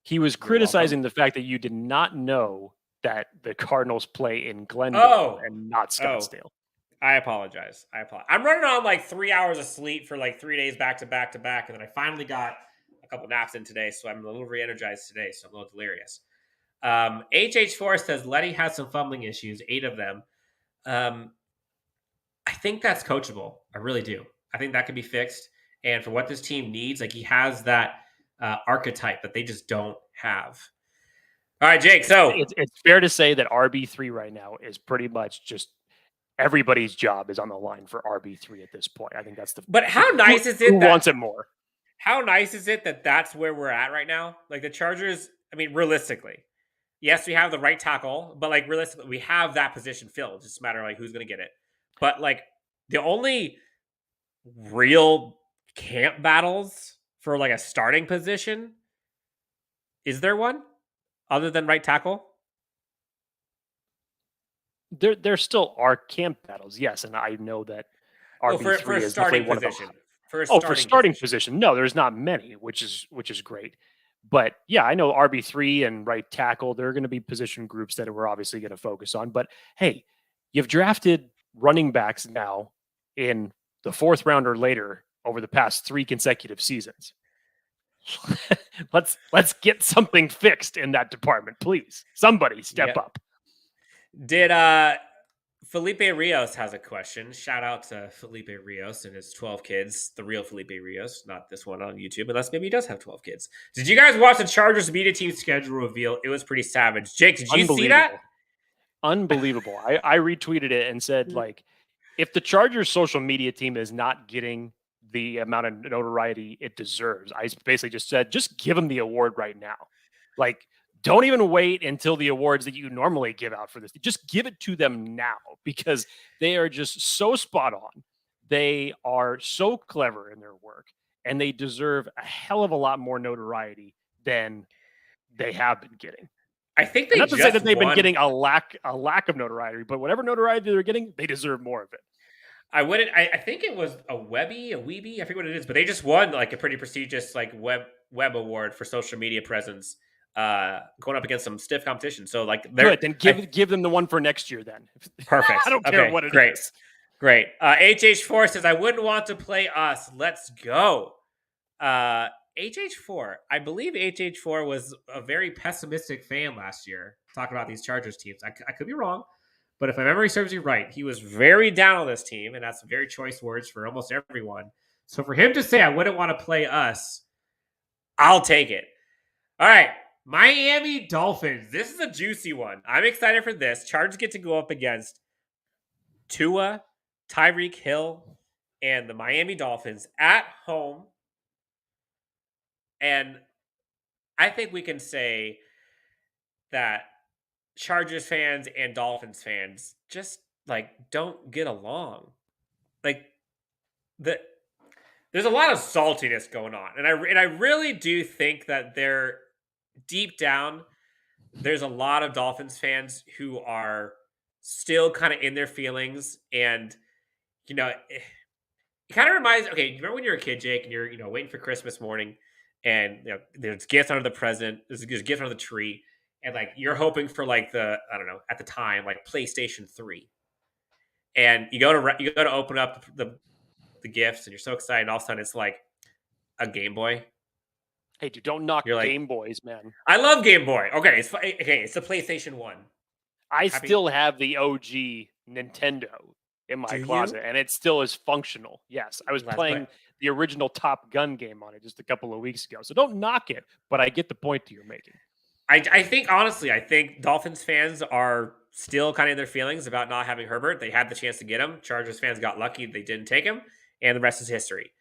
He was
you're welcome."
criticizing the fact that you did not know that the Cardinals play in Glendale
Oh,
and not
oh,
Scottsdale.
I apologize. I'm running on like 3 hours of sleep for like 3 days back to back to back, and then I finally got a couple naps in today, so I'm a little re-energized today, so I'm a little delirious. HH4 says Letty has some fumbling issues, 8 of them. I think that's coachable. I really do. I think that could be fixed. And for what this team needs, like he has that archetype that they just don't have. All right, Jake. So
It's fair to say that RB3 right now is pretty much just everybody's job is on the line for RB3 at this point. I think that's
but how nice is it
who
that
wants it more?
how nice is it that that's where we're at right now? Like the Chargers, I mean, realistically, yes, we have the right tackle, but like realistically, we have that position filled. It's just a matter of like who's going to get it. But like the only real camp battles for like a starting position, is there one other than right tackle?
There still are camp battles, yes, and I know that
No,
RB3
for a
is definitely
starting
one of the
position. For a
for
starting
starting
position.
position. No, there's not many, which is great. But yeah, I know RB3 and right tackle, there are going to be position groups that we're obviously going to focus on. But hey, you've drafted running backs now in the 4th round or later over the past 3 consecutive seasons. let's get something fixed in that department, please. Somebody step up.
Did Felipe Rios has a question. Shout out to Felipe Rios and his 12 kids. The real Felipe Rios, not this one on YouTube, unless maybe he does have 12 kids. Did you guys watch the Chargers media team schedule reveal? It was pretty savage. Jake, did you see that?
Unbelievable. I retweeted it and said, like, if the Chargers social media team is not getting the amount of notoriety it deserves, I basically just said, just give them the award right now. Like, don't even wait until the awards that you normally give out for this. Just give it to them now because they are just so spot on. They are so clever in their work and they deserve a hell of a lot more notoriety than they have been getting.
I think
And
they
not to say that
just
they've been
won.
getting a lack of notoriety, but whatever notoriety they're getting, they deserve more of it.
I think it was a Weeby, I forget what it is, but they just won like a pretty prestigious like web award for social media presence, going up against some stiff competition. So like they're
good. Then give them the one for next year. Then
perfect.
I don't care what it is.
Great. HH4 says I wouldn't want to play us. Let's go. HH4. I believe HH4 was a very pessimistic fan last year talking about these Chargers teams. I could be wrong. But if my memory serves me right, he was very down on this team, and that's some very choice words for almost everyone. So for him to say, I wouldn't want to play us, I'll take it. All right, Miami Dolphins. This is a juicy one. I'm excited for this. Chargers get to go up against Tua, Tyreek Hill, and the Miami Dolphins at home. And I think we can say that Chargers fans and Dolphins fans just like don't get along. Like there's a lot of saltiness going on, and I really do think that they're deep down. There's a lot of Dolphins fans who are still kind of in their feelings, and you know, it kind of reminds. Okay, remember when you're a kid, Jake, and you're waiting for Christmas morning, and there's gifts under the present, there's gifts under the tree. And like you're hoping for like the I don't know at the time like PlayStation 3, and you go to open up the gifts and you're so excited. And all of a sudden it's like a Game Boy.
Hey, dude, don't knock Game Boys, man.
I love Game Boy. Okay, it's the PlayStation 1.
I still have the OG Nintendo in my closet, and it still is functional. Yes, I was playing the original Top Gun game on it just a couple of weeks ago. So don't knock it, but I get the point that you're making.
I think honestly, I think Dolphins fans are still kind of in their feelings about not having Herbert. They had the chance to get him. Chargers fans got lucky; they didn't take him, and the rest is history.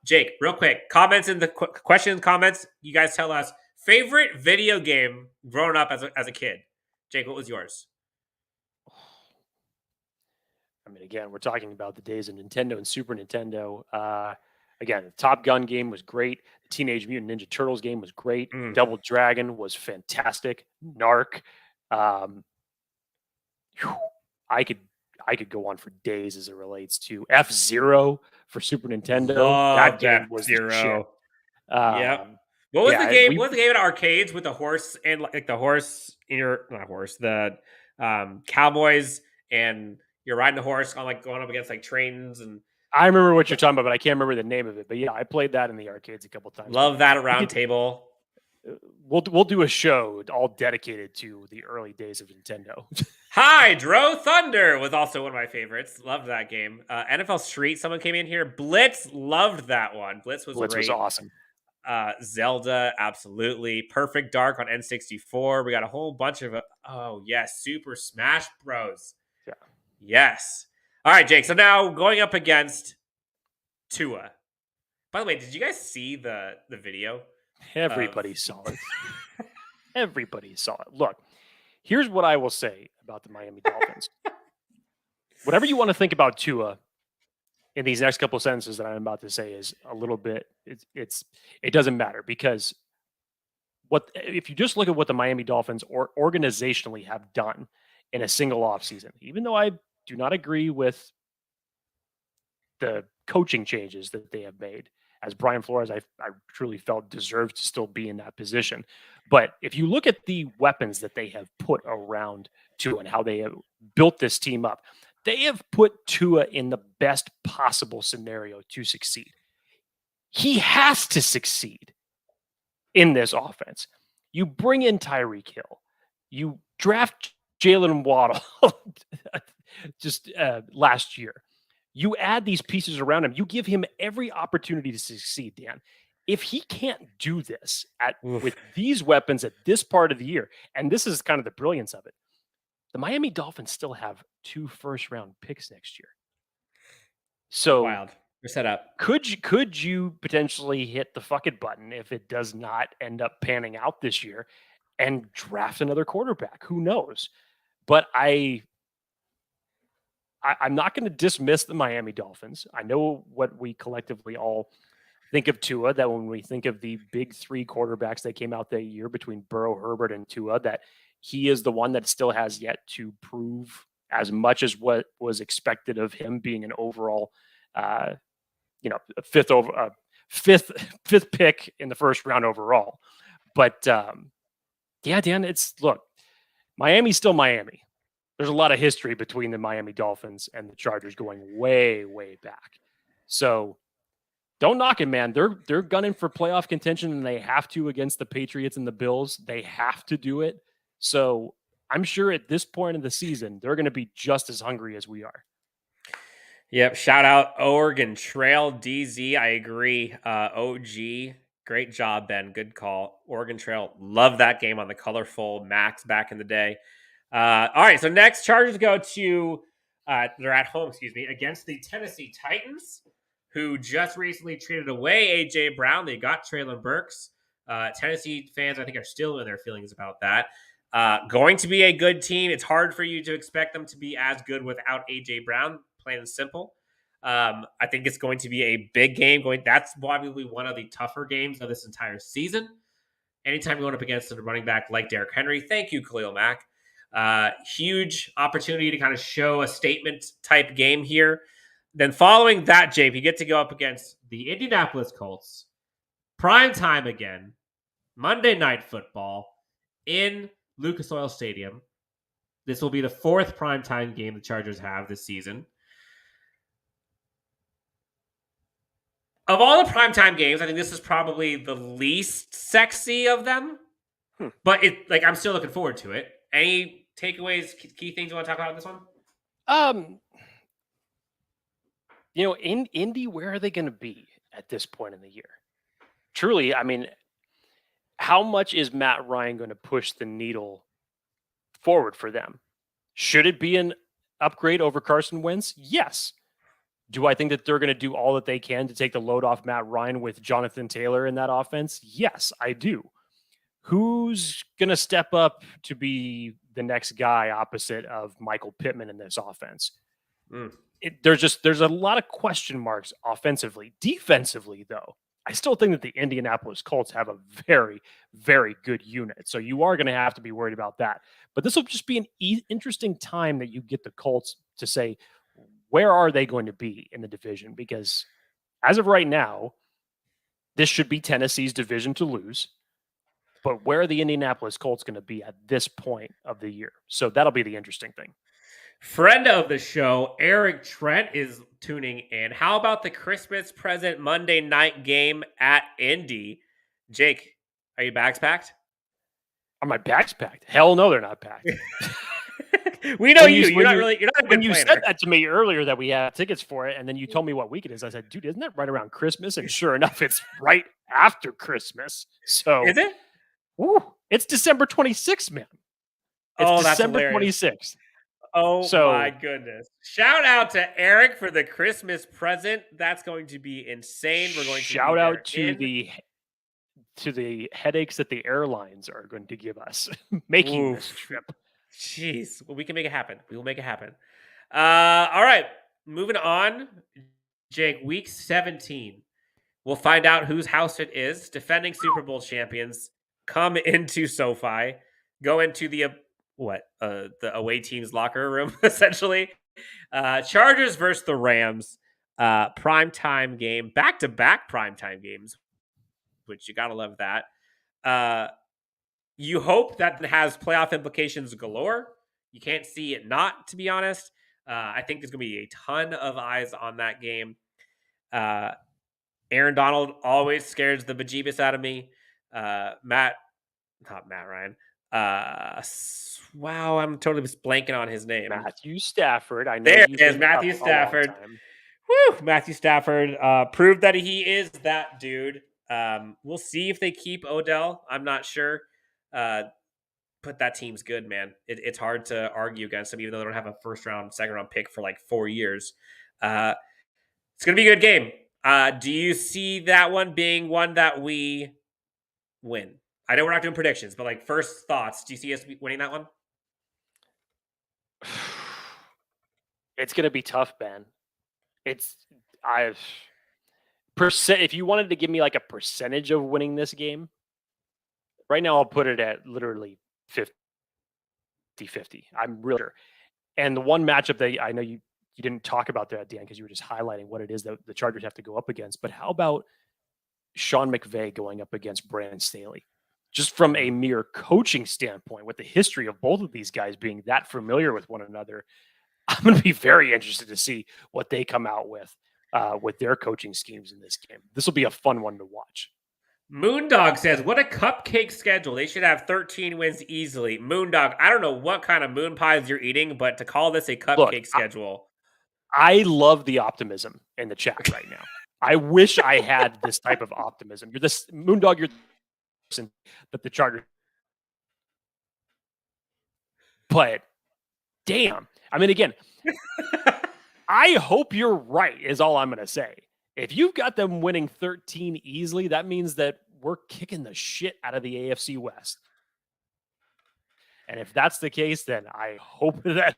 Jake, real quick, comments in the questions, comments. You guys tell us Favorite video game growing up as a kid? Jake, what was yours?
I mean, again, we're talking about the days of Nintendo and Super Nintendo. Again, the Top Gun game was great. The Teenage Mutant Ninja Turtles game was great. Double Dragon was fantastic. Narc. I could go on for days as it relates to F-Zero for Super Nintendo.
Loved
that game was the
F-Zero.
shit.
Yep. What was the game? What was the game at arcades with the horse and like the horse in your not horse, the cowboys, and you're riding the horse on like going up against like trains and.
I remember what you're talking about, but I can't remember the name of it. But yeah, I played that in the arcades a couple times.
Love that at round table.
We'll do a show all dedicated to the early days of Nintendo.
Hydro Thunder was also one of my favorites. Loved that game. NFL Street, someone came in here. Blitz, loved that one. Blitz was
awesome.
Zelda, absolutely. Perfect Dark on N64. We got a whole bunch of Super Smash Bros.
Yeah.
Yes. All right, Jake. So now going up against Tua. By the way, did you guys see the video?
Everybody saw it. Everybody saw it. Look, here's what I will say about the Miami Dolphins. Whatever you want to think about Tua in these next couple of sentences that I'm about to say is a little bit, it doesn't matter, because if you just look at what the Miami Dolphins organizationally have done in a single offseason, even though I do not agree with the coaching changes that they have made, as Brian Flores, I truly felt deserved to still be in that position. But if you look at the weapons that they have put around Tua and how they have built this team up, they have put Tua in the best possible scenario to succeed. He has to succeed in this offense. You bring in Tyreek Hill. You draft Jalen Waddle just last year. You add these pieces around him. You give him every opportunity to succeed, Dan. If he can't do this with these weapons at this part of the year, and this is kind of the brilliance of it, the Miami Dolphins still have 2 first-round picks next year. So
wild. We're set up.
Could you potentially hit the fuck it button if it does not end up panning out this year and draft another quarterback? Who knows? But I'm not going to dismiss the Miami Dolphins. I know what we collectively all think of Tua, that when we think of the big 3 quarterbacks that came out that year between Burrow, Herbert, and Tua, that he is the one that still has yet to prove as much as what was expected of him, being an overall, fifth pick in the first round overall. But yeah, Dan, Miami's still Miami. There's a lot of history between the Miami Dolphins and the Chargers going way, way back. So don't knock it, man. They're gunning for playoff contention, and they have to against the Patriots and the Bills. They have to do it. So I'm sure at this point in the season, they're going to be just as hungry as we are.
Yep. Shout out Oregon Trail DZ. I agree. OG. Great job, Ben. Good call. Oregon Trail. Love that game on the colorful Max back in the day. All right, so next, Chargers go to, they're at home, against the Tennessee Titans, who just recently traded away A.J. Brown. They got Treylon Burks. Tennessee fans, I think, are still in their feelings about that. Going to be a good team. It's hard for you to expect them to be as good without A.J. Brown, plain and simple. I think it's going to be a big game. That's probably one of the tougher games of this entire season. Anytime you're going up against a running back like Derrick Henry, thank you, Khalil Mack. Huge opportunity to kind of show a statement type game here. Then following that, Jake, you get to go up against the Indianapolis Colts. Prime time again. Monday Night Football in Lucas Oil Stadium. This will be the 4th primetime game the Chargers have this season. Of all the primetime games, I think this is probably the least sexy of them. But I'm still looking forward to it. Any takeaways, key things you want to talk about in this one?
In Indy, where are they going to be at this point in the year? Truly, I mean, how much is Matt Ryan going to push the needle forward for them? Should it be an upgrade over Carson Wentz? Yes. Do I think that they're going to do all that they can to take the load off Matt Ryan with Jonathan Taylor in that offense? Yes, I do. who's going to step up to be the next guy opposite of Michael Pittman in this offense? There's a lot of question marks offensively. Defensively, though, I still think that the Indianapolis Colts have a very, very good unit. So you are going to have to be worried about that. But this will just be an interesting time that you get the Colts to say, where are they going to be in the division? Because as of right now, this should be Tennessee's division to lose. But where are the Indianapolis Colts going to be at this point of the year? So that'll be the interesting thing.
Friend of the show, Eric Trent, is tuning in. How about the Christmas present Monday night game at Indy? Jake, are your bags packed?
Are my bags packed? Hell no, they're not packed.
We know you're not a good
when you
planner.
said that to me earlier that we had tickets for it, and then you told me what week it is, I said, dude, isn't that right around Christmas? And sure enough, it's right after Christmas. So
is it?
It's December 26th, man. It's December 26th.
Oh my goodness. Shout out to Eric for the Christmas present. That's going to be insane. We're going to
shout out to the headaches that the airlines are going to give us making this trip.
Jeez. Well, we can make it happen. We will make it happen. All right. Moving on. Jake, week 17. We'll find out whose house it is. Defending Super Bowl champions come into SoFi, go into the away team's locker room, essentially. Chargers versus the Rams. Primetime game. Back-to-back primetime games, which you got to love that. You hope that has playoff implications galore. You can't see it not, to be honest. I think there's going to be a ton of eyes on that game. Aaron Donald always scares the bejeebus out of me. Not Matt Ryan. Wow, I'm totally blanking on his name.
Matthew Stafford. I know
there it is, Matthew Stafford. Woo! Matthew Stafford proved that he is that dude. We'll see if they keep Odell. I'm not sure. But that team's good, man. It's hard to argue against them, even though they don't have a first-round, second-round pick for like 4 years. It's going to be a good game. Do you see that one being one that we win? I know we're not doing predictions, but like first thoughts, do you see us winning that one?
It's going to be tough, Ben. If you wanted to give me like a percentage of winning this game, right now I'll put it at literally 50-50. I'm really sure. And the one matchup that I know you didn't talk about that, Dan, because you were just highlighting what it is that the Chargers have to go up against. But how about Sean McVay going up against Brandon Staley? Just from a mere coaching standpoint, with the history of both of these guys being that familiar with one another, I'm going to be very interested to see what they come out with their coaching schemes in this game. This will be a fun one to watch.
Moondog says, what a cupcake schedule. They should have 13 wins easily. Moondog, I don't know what kind of moon pies you're eating, but to call this a cupcake schedule.
I love the optimism in the chat right now. I wish I had this type of optimism. Moondog, you're that the Chargers. But damn. I mean, again, I hope you're right, is all I'm going to say. If you've got them winning 13 easily, that means that we're kicking the shit out of the AFC West. And if that's the case, then I hope that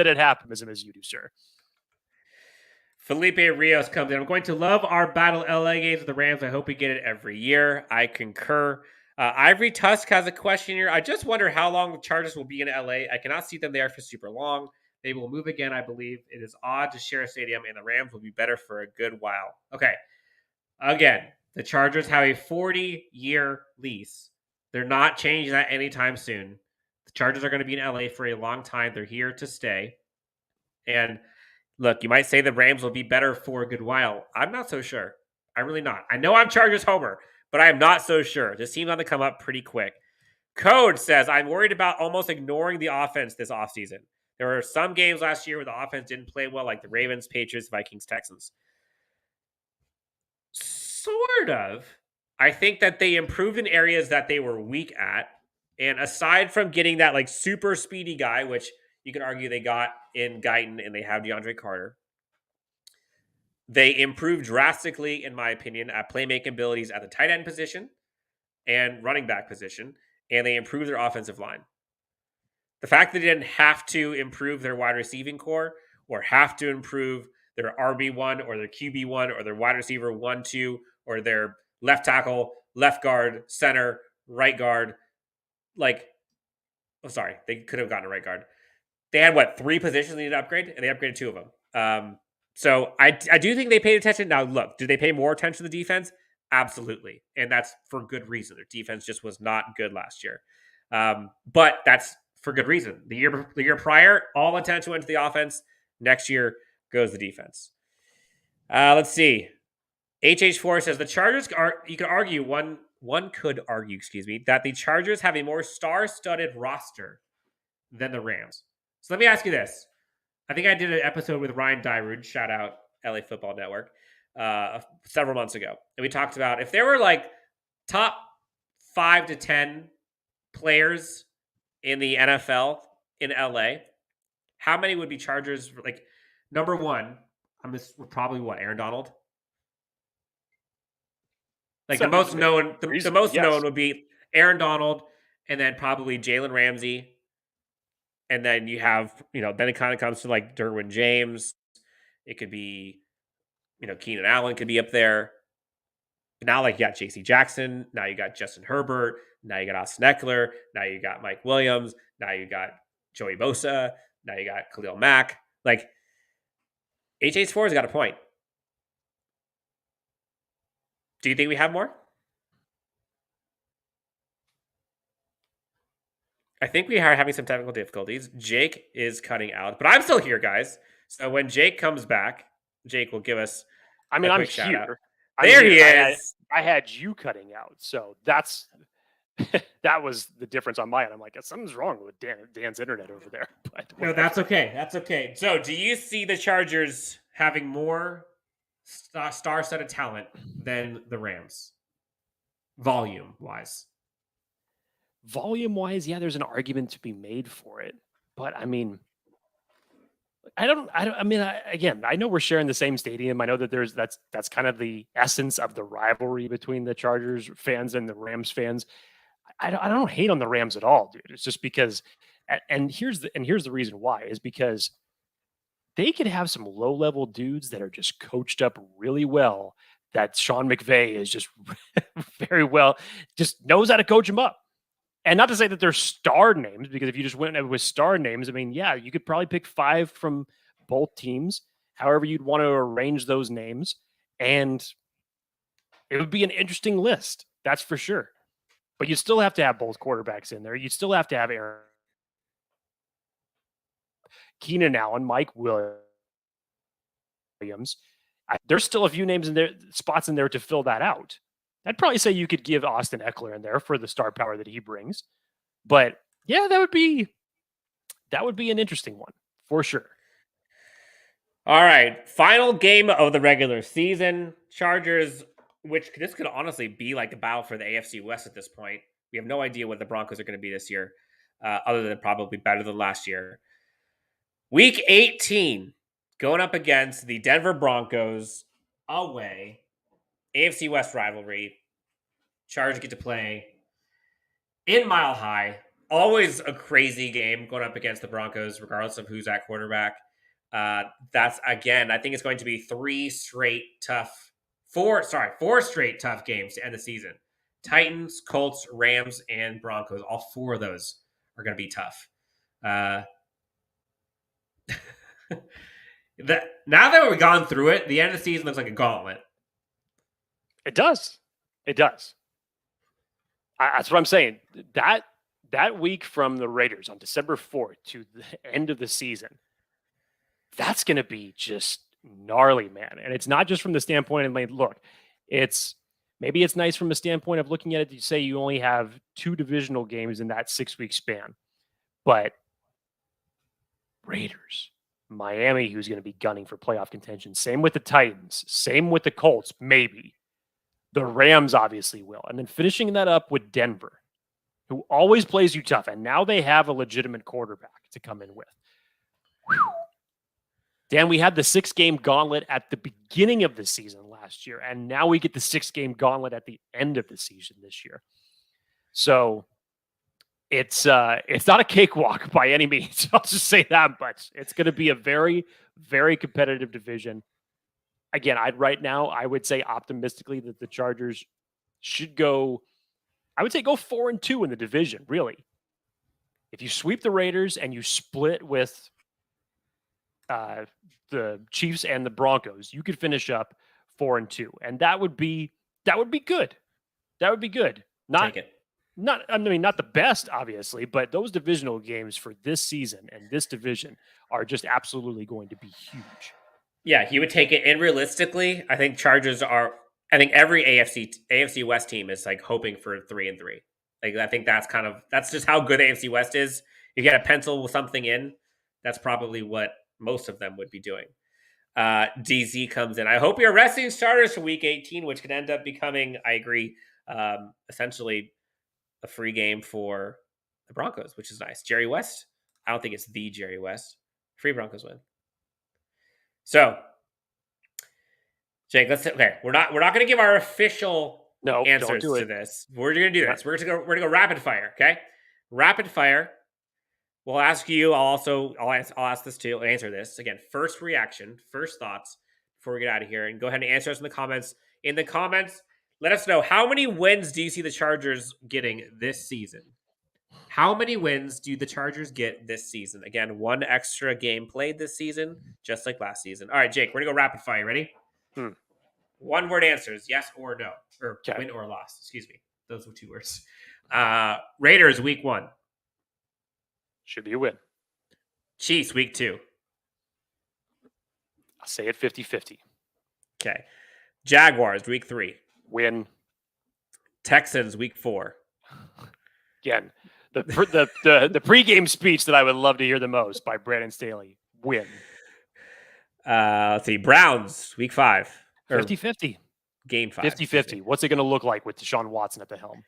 it happens as you do, sir.
Felipe Rios comes in. I'm going to love our Battle LA games with the Rams. I hope we get it every year. I concur. Ivory Tusk has a question here. I just wonder how long the Chargers will be in LA. I cannot see them there for super long. They will move again, I believe. It is odd to share a stadium, and the Rams will be better for a good while. Okay. Again, the Chargers have a 40-year lease. They're not changing that anytime soon. The Chargers are going to be in LA for a long time. They're here to stay. And look, you might say the Rams will be better for a good while. I'm not so sure. I'm really not. I know I'm Chargers homer, but I am not so sure. This seems on the come up pretty quick. Code says, I'm worried about almost ignoring the offense this offseason. There were some games last year where the offense didn't play well, like the Ravens, Patriots, Vikings, Texans. Sort of. I think that they improved in areas that they were weak at. And aside from getting that like super speedy guy, which you can argue they got in Guyton and they have DeAndre Carter, They improved drastically, in my opinion, at playmaking abilities at the tight end position and running back position, and they improved their offensive line. The fact that they didn't have to improve their wide receiving core or have to improve their RB1 or their QB1 or their wide receiver 1, 2, or their left tackle, left guard, center, right guard, they could have gotten a right guard. They had, 3 positions they needed to upgrade, and they upgraded 2 of them. So I do think they paid attention. Now, look, did they pay more attention to the defense? Absolutely. And that's for good reason. Their defense just was not good last year. But that's for good reason. The year prior, all attention went to the offense. Next year goes the defense. Let's see. HH4 says the Chargers are, you could argue, one could argue, that the Chargers have a more star-studded roster than the Rams. So let me ask you this. I think I did an episode with Ryan Dyrud, shout out LA Football Network, several months ago. And we talked about if there were top 5 to 10 players in the NFL in LA, how many would be Chargers? Number 1, probably Aaron Donald? The most known would be Aaron Donald, and then probably Jalen Ramsey. And then you have, then it kind of comes to Derwin James. It could be, Keenan Allen could be up there. But now, you got J.C. Jackson. Now you got Justin Herbert. Now you got Austin Eckler. Now you got Mike Williams. Now you got Joey Bosa. Now you got Khalil Mack. HH4 has got a point. Do you think we have more? I think we are having some technical difficulties. Jake is cutting out, but I'm still here, guys. So when Jake comes back, Jake will give us
I'm
here.
There he is. I had you cutting out. So that's that was the difference on my end. I'm like, something's wrong with Dan's internet over there. But
no, that's okay. That's okay. So do you see the Chargers having more star-studded talent than the Rams? Volume-wise,
yeah, there's an argument to be made for it. But I mean, I know we're sharing the same stadium. I know that that's kind of the essence of the rivalry between the Chargers fans and the Rams fans. I don't hate on the Rams at all, dude. It's just because, and here's the reason why is because they could have some low-level dudes that are just coached up really well. That Sean McVay is just very well, just knows how to coach them up. And not to say that they're star names, because if you just went with star names, I mean, yeah, you could probably pick 5 from both teams, however you'd want to arrange those names. And it would be an interesting list. That's for sure. But you still have to have both quarterbacks in there. You still have to have Keenan Allen, Mike Williams. There's still a few names in there, spots in there to fill that out. I'd probably say you could give Austin Eckler in there for the star power that he brings. But yeah, that would be an interesting one for sure.
All right. Final game of the regular season. Chargers, which this could honestly be like the battle for the AFC West at this point. We have no idea what the Broncos are going to be this year, other than probably better than last year. Week 18, going up against the Denver Broncos away. AFC West rivalry. Chargers get to play in Mile High. Always a crazy game going up against the Broncos, regardless of who's at quarterback. That's, again, I think it's going to be 4 straight tough games to end the season. Titans, Colts, Rams, and Broncos. All 4 of those are going to be tough. Now that we've gone through it, the end of the season looks like a gauntlet.
It does. That's what I'm saying. That week from the Raiders on December 4th to the end of the season, that's going to be just gnarly, man. And it's not just from the standpoint of, look, maybe it's nice from a standpoint of looking at it to say you only have 2 divisional games in that 6-week span. But Raiders, Miami, who's going to be gunning for playoff contention. Same with the Titans. Same with the Colts, maybe. The Rams obviously will. And then finishing that up with Denver, who always plays you tough. And now they have a legitimate quarterback to come in with. Whew. Dan, we had the 6-game gauntlet at the beginning of the season last year, and now we get the 6-game gauntlet at the end of the season this year. So it's not a cakewalk by any means. I'll just say that much. It's going to be a very, very competitive division. Again, right now, I would say optimistically that the Chargers should go, I would say go 4-2 in the division, really. If you sweep the Raiders and you split with the Chiefs and the Broncos, you could finish up 4-2. And that would be good. That would be good.
Take it.
Not the best, obviously, but those divisional games for this season and this division are just absolutely going to be huge.
Yeah, he would take it. And realistically, I think I think every AFC West team is like hoping for 3-3. Like, I think that's just how good AFC West is. You got to pencil something in. That's probably what most of them would be doing. DZ comes in. I hope you're resting starters for week 18, which could end up becoming, I agree, essentially a free game for the Broncos, which is nice. Jerry West. I don't think it's the Jerry West. Free Broncos win. So, Jake, we're not going to give our official answers to this. We're going to do this. We're going to go rapid fire. Okay, rapid fire. We'll ask you. I'll ask this too. I'll answer this again. First reaction, first thoughts before we get out of here, and go ahead and answer us in the comments. In the comments, let us know how many wins do you see the Chargers getting this season? How many wins do the Chargers get this season? Again, one extra game played this season, just like last season. All right, Jake, we're going to go rapid fire. Ready? One word answers, yes or no. Or win or loss. Excuse me. Those were 2 words. Raiders, week 1.
Should be a win.
Chiefs, week 2.
I'll say it 50-50.
Okay. Jaguars, week 3.
Win.
Texans, week 4.
Again, the pregame speech that I would love to hear the most by Brandon Staley. Win.
Let's see. Browns, week 5.
50-50.
Game 5.
50-50. What's it going to look like with Deshaun Watson at the helm?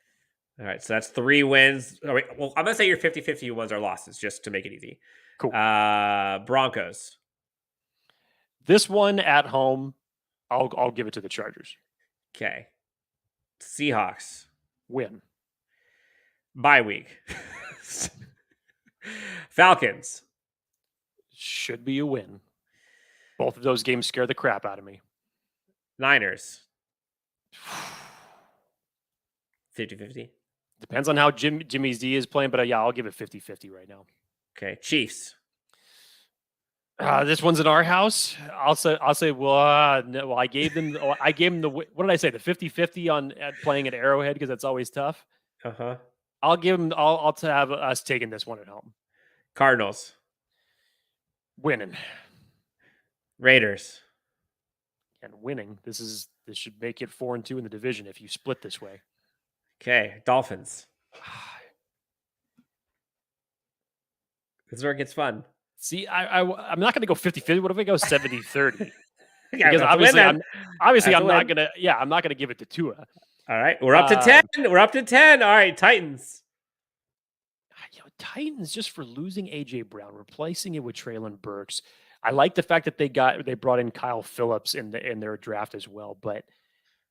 All right, so that's 3 wins. All right, well, I'm going to say your 50-50 wins are losses, just to make it easy.
Cool.
Broncos.
This one at home, I'll give it to the Chargers.
Okay. Seahawks.
Win.
Bye week. Falcons.
Should be a win. Both of those games scare the crap out of me.
Niners. 50-50.
Depends on how Jimmy Z is playing, but yeah, I'll give it 50-50 right now.
Okay, Chiefs.
This one's in our house. I'll say. Well, no, I gave them the. What did I say? The 50-50 on playing at Arrowhead because that's always tough. I'll give them. I'll have us taking this one at home.
Cardinals.
Winning.
Raiders.
And winning. This should make it 4-2 in the division if you split this way.
Okay, Dolphins. This is where it gets fun.
See, I'm not going to go 50-50. What if I go 70-30?
Yeah,
because obviously I'm not going to give it to Tua.
All right, we're up to 10. We're up to 10. All right, Titans.
Titans, just for losing AJ Brown, replacing it with Treylon Burks. I like the fact that they brought in Kyle Phillips in their draft as well, but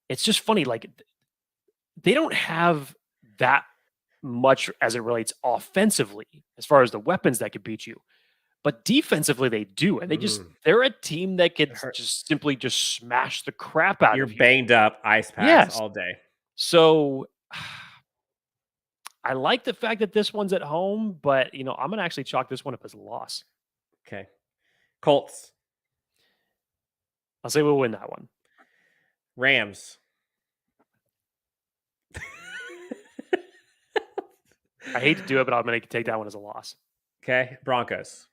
it's just funny. Like, they don't have that much as it relates offensively as far as the weapons that could beat you, but defensively they do, and they're a team that could just simply smash the crap out of you.
You're banged up, ice packs all day.
So I like the fact that this one's at home, but I'm going to actually chalk this one up as a loss.
Okay. Colts.
I'll say we'll win that one.
Rams.
I hate to do it, but I'm going to take that one as a loss.
Okay. Broncos.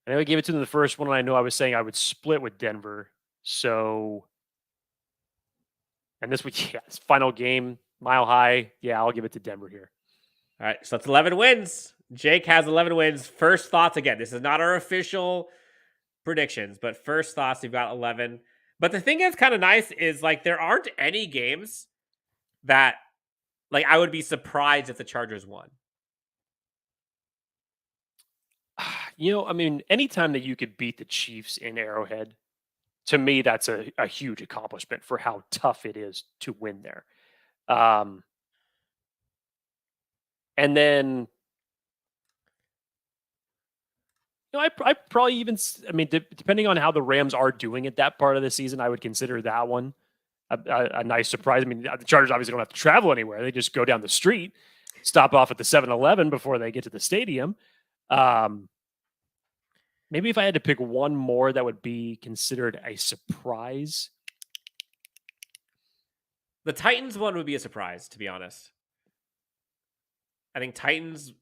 I know I gave it to them the first one, and I know I was saying I would split with Denver. So, and this week, it's final game, Mile High. Yeah, I'll give it to Denver here.
All right, so that's 11 wins. Jake has 11 wins. First thoughts, again, this is not our official predictions, but first thoughts, we've got 11. But the thing that's kind of nice is, like, there aren't any games that, like, I would be surprised if the Chargers won.
I mean, anytime that you could beat the Chiefs in Arrowhead, to me, that's a huge accomplishment for how tough it is to win there. And then, I probably even, I mean, depending on how the Rams are doing at that part of the season, I would consider that one a nice surprise. I mean, the Chargers obviously don't have to travel anywhere. They just go down the street, stop off at the 7-Eleven before they get to the stadium. Maybe if I had to pick one more that would be considered a surprise.
The Titans one would be a surprise, to be honest. I think Titans.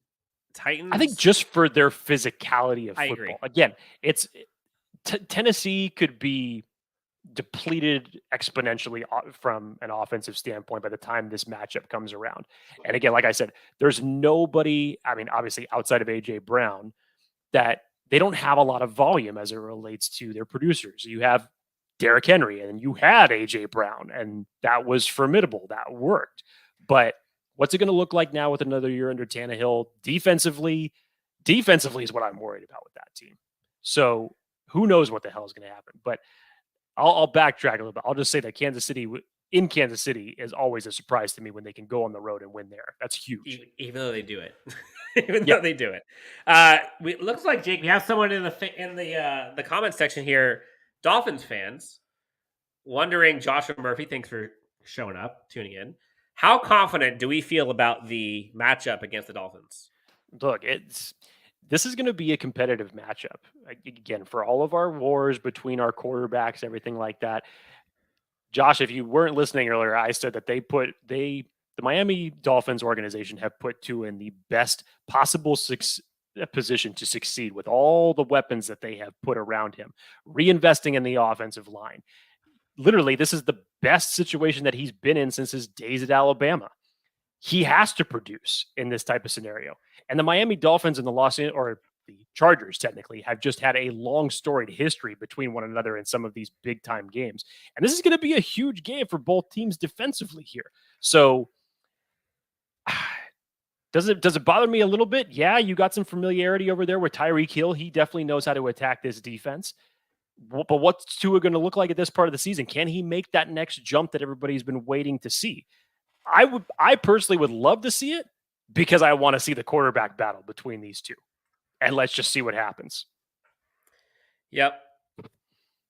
I think just for their physicality of
I
football.
agree.
Again, it's Tennessee could be depleted exponentially from an offensive standpoint by the time this matchup comes around. And again, like I said, there's nobody, I mean, obviously outside of AJ Brown, that they don't have a lot of volume as it relates to their producers. You have Derrick Henry and you had AJ Brown, and that was formidable. That worked. But what's it going to look like now with another year under Tannehill? Defensively is what I'm worried about with that team. So who knows what the hell is going to happen? But I'll backtrack a little bit. I'll just say that Kansas City is always a surprise to me when they can go on the road and win there. That's huge.
Even though they do it. Though they do it. It looks like, Jake, we have someone in the comment section here, Dolphins fans, wondering, Joshua Murphy, thanks for showing up, tuning in. How confident do we feel about the matchup against the Dolphins?
Look, this is going to be a competitive matchup. Again, for all of our wars between our quarterbacks, everything like that. Josh, if you weren't listening earlier, I said that the Miami Dolphins organization have put Tua in the best possible position to succeed with all the weapons that they have put around him, reinvesting in the offensive line. Literally, this is the best situation that he's been in since his days at Alabama. He has to produce in this type of scenario. And the Miami Dolphins and the Chargers technically have just had a long storied history between one another in some of these big time games. And this is going to be a huge game for both teams defensively here. So does it bother me a little bit? Yeah, you got some familiarity over there with Tyreek Hill. He definitely knows how to attack this defense. But what's Tua going to look like at this part of the season? Can he make that next jump that everybody's been waiting to see? I personally would love to see it because I want to see the quarterback battle between these two. And let's just see what happens.
Yep.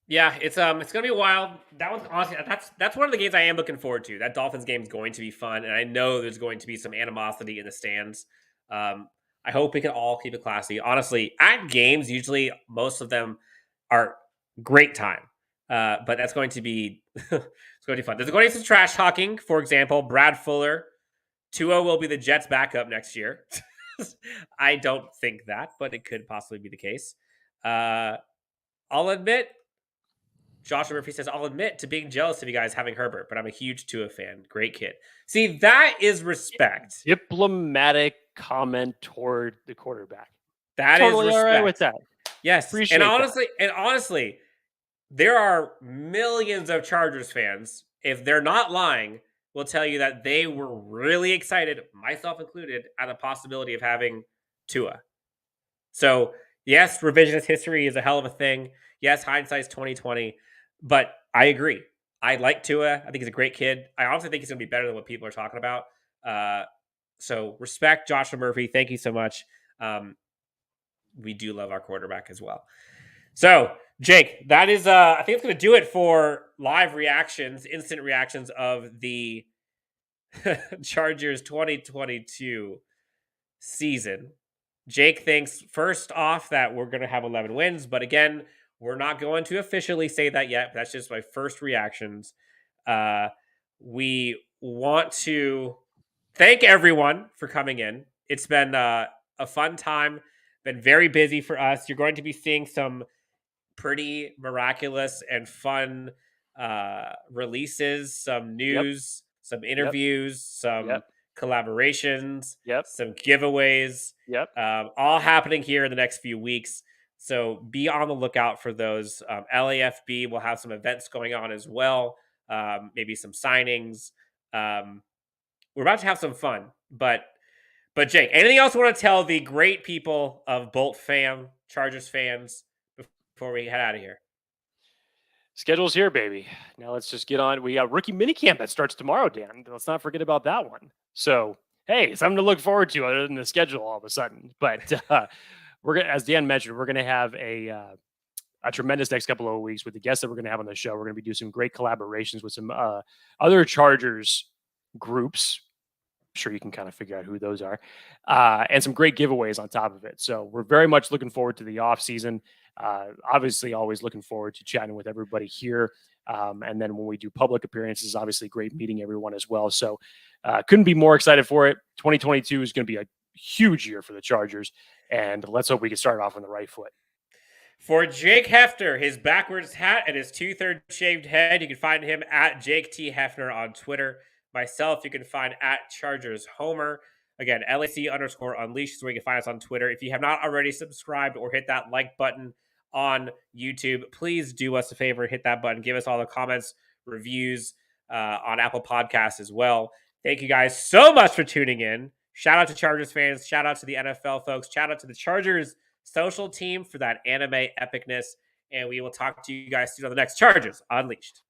Yeah, it's going to be wild. That one's honestly, that's one of the games I am looking forward to. That Dolphins game is going to be fun, and I know there's going to be some animosity in the stands. I hope we can all keep it classy. Honestly, at games, usually most of them are great time, but that's going to be it's going to be fun. There's going to be some trash talking. For example, Brad Fuller, Tua will be the Jets' backup next year. I don't think that, but it could possibly be the case. I'll admit. Joshua Murphy says, I'll admit to being jealous of you guys having Herbert, but I'm a huge Tua fan. Great kid. See, that is respect.
Diplomatic comment toward the quarterback.
That totally is respect.
All right with that.
Yes. And honestly, there are millions of Chargers fans, if they're not lying, will tell you that they were really excited, myself included, at the possibility of having Tua. So, yes, revisionist history is a hell of a thing. Yes, hindsight's 2020. But I agree. I like Tua. I think he's a great kid. I honestly think he's going to be better than what people are talking about. So respect Joshua Murphy. Thank you so much. We do love our quarterback as well. So, Jake, that is, I think it's going to do it for live reactions, instant reactions of the Chargers 2022 season. Jake thinks, first off, that we're going to have 11 wins. But again, we're not going to officially say that yet. That's just my first reactions. We want to thank everyone for coming in. It's been a fun time, been very busy for us. You're going to be seeing some pretty miraculous and fun releases, some news, some interviews, some collaborations, some giveaways, all happening here in the next few weeks. So be on the lookout for those. LAFB will have some events going on as well. Maybe some signings. We're about to have some fun, but But Jake, anything else you want to tell the great people of Bolt fam, Chargers fans, before we head out of here?
Schedule's here, baby. Now let's just get on. We got rookie minicamp that starts tomorrow, Dan. Let's not forget about that one. So, hey, something to look forward to other than the schedule all of a sudden. But we're gonna, as Dan mentioned, we're gonna have a tremendous next couple of weeks with the guests that we're going to have on the show. We're going to be doing some great collaborations with some other Chargers groups. I'm sure you can kind of figure out who those are, and some great giveaways on top of it. So we're very much looking forward to the off season. Obviously, always looking forward to chatting with everybody here. And then when we do public appearances, obviously great meeting everyone as well. So couldn't be more excited for it. 2022 is going to be a huge year for the Chargers, and let's hope we can start off on the right foot.
For Jake Hefner, his backwards hat and his 2/3 shaved head, you can find him at Jake T. Hefner on Twitter. Myself, you can find at Chargers Homer. Again, LAC_Unleashed is where you can find us on Twitter. If you have not already subscribed or hit that like button on YouTube, please do us a favor and hit that button. Give us all the comments, reviews on Apple Podcasts as well. Thank you guys so much for tuning in. Shout out to Chargers fans. Shout out to the NFL folks. Shout out to the Chargers social team for that anime epicness. And we will talk to you guys soon on the next Chargers Unleashed.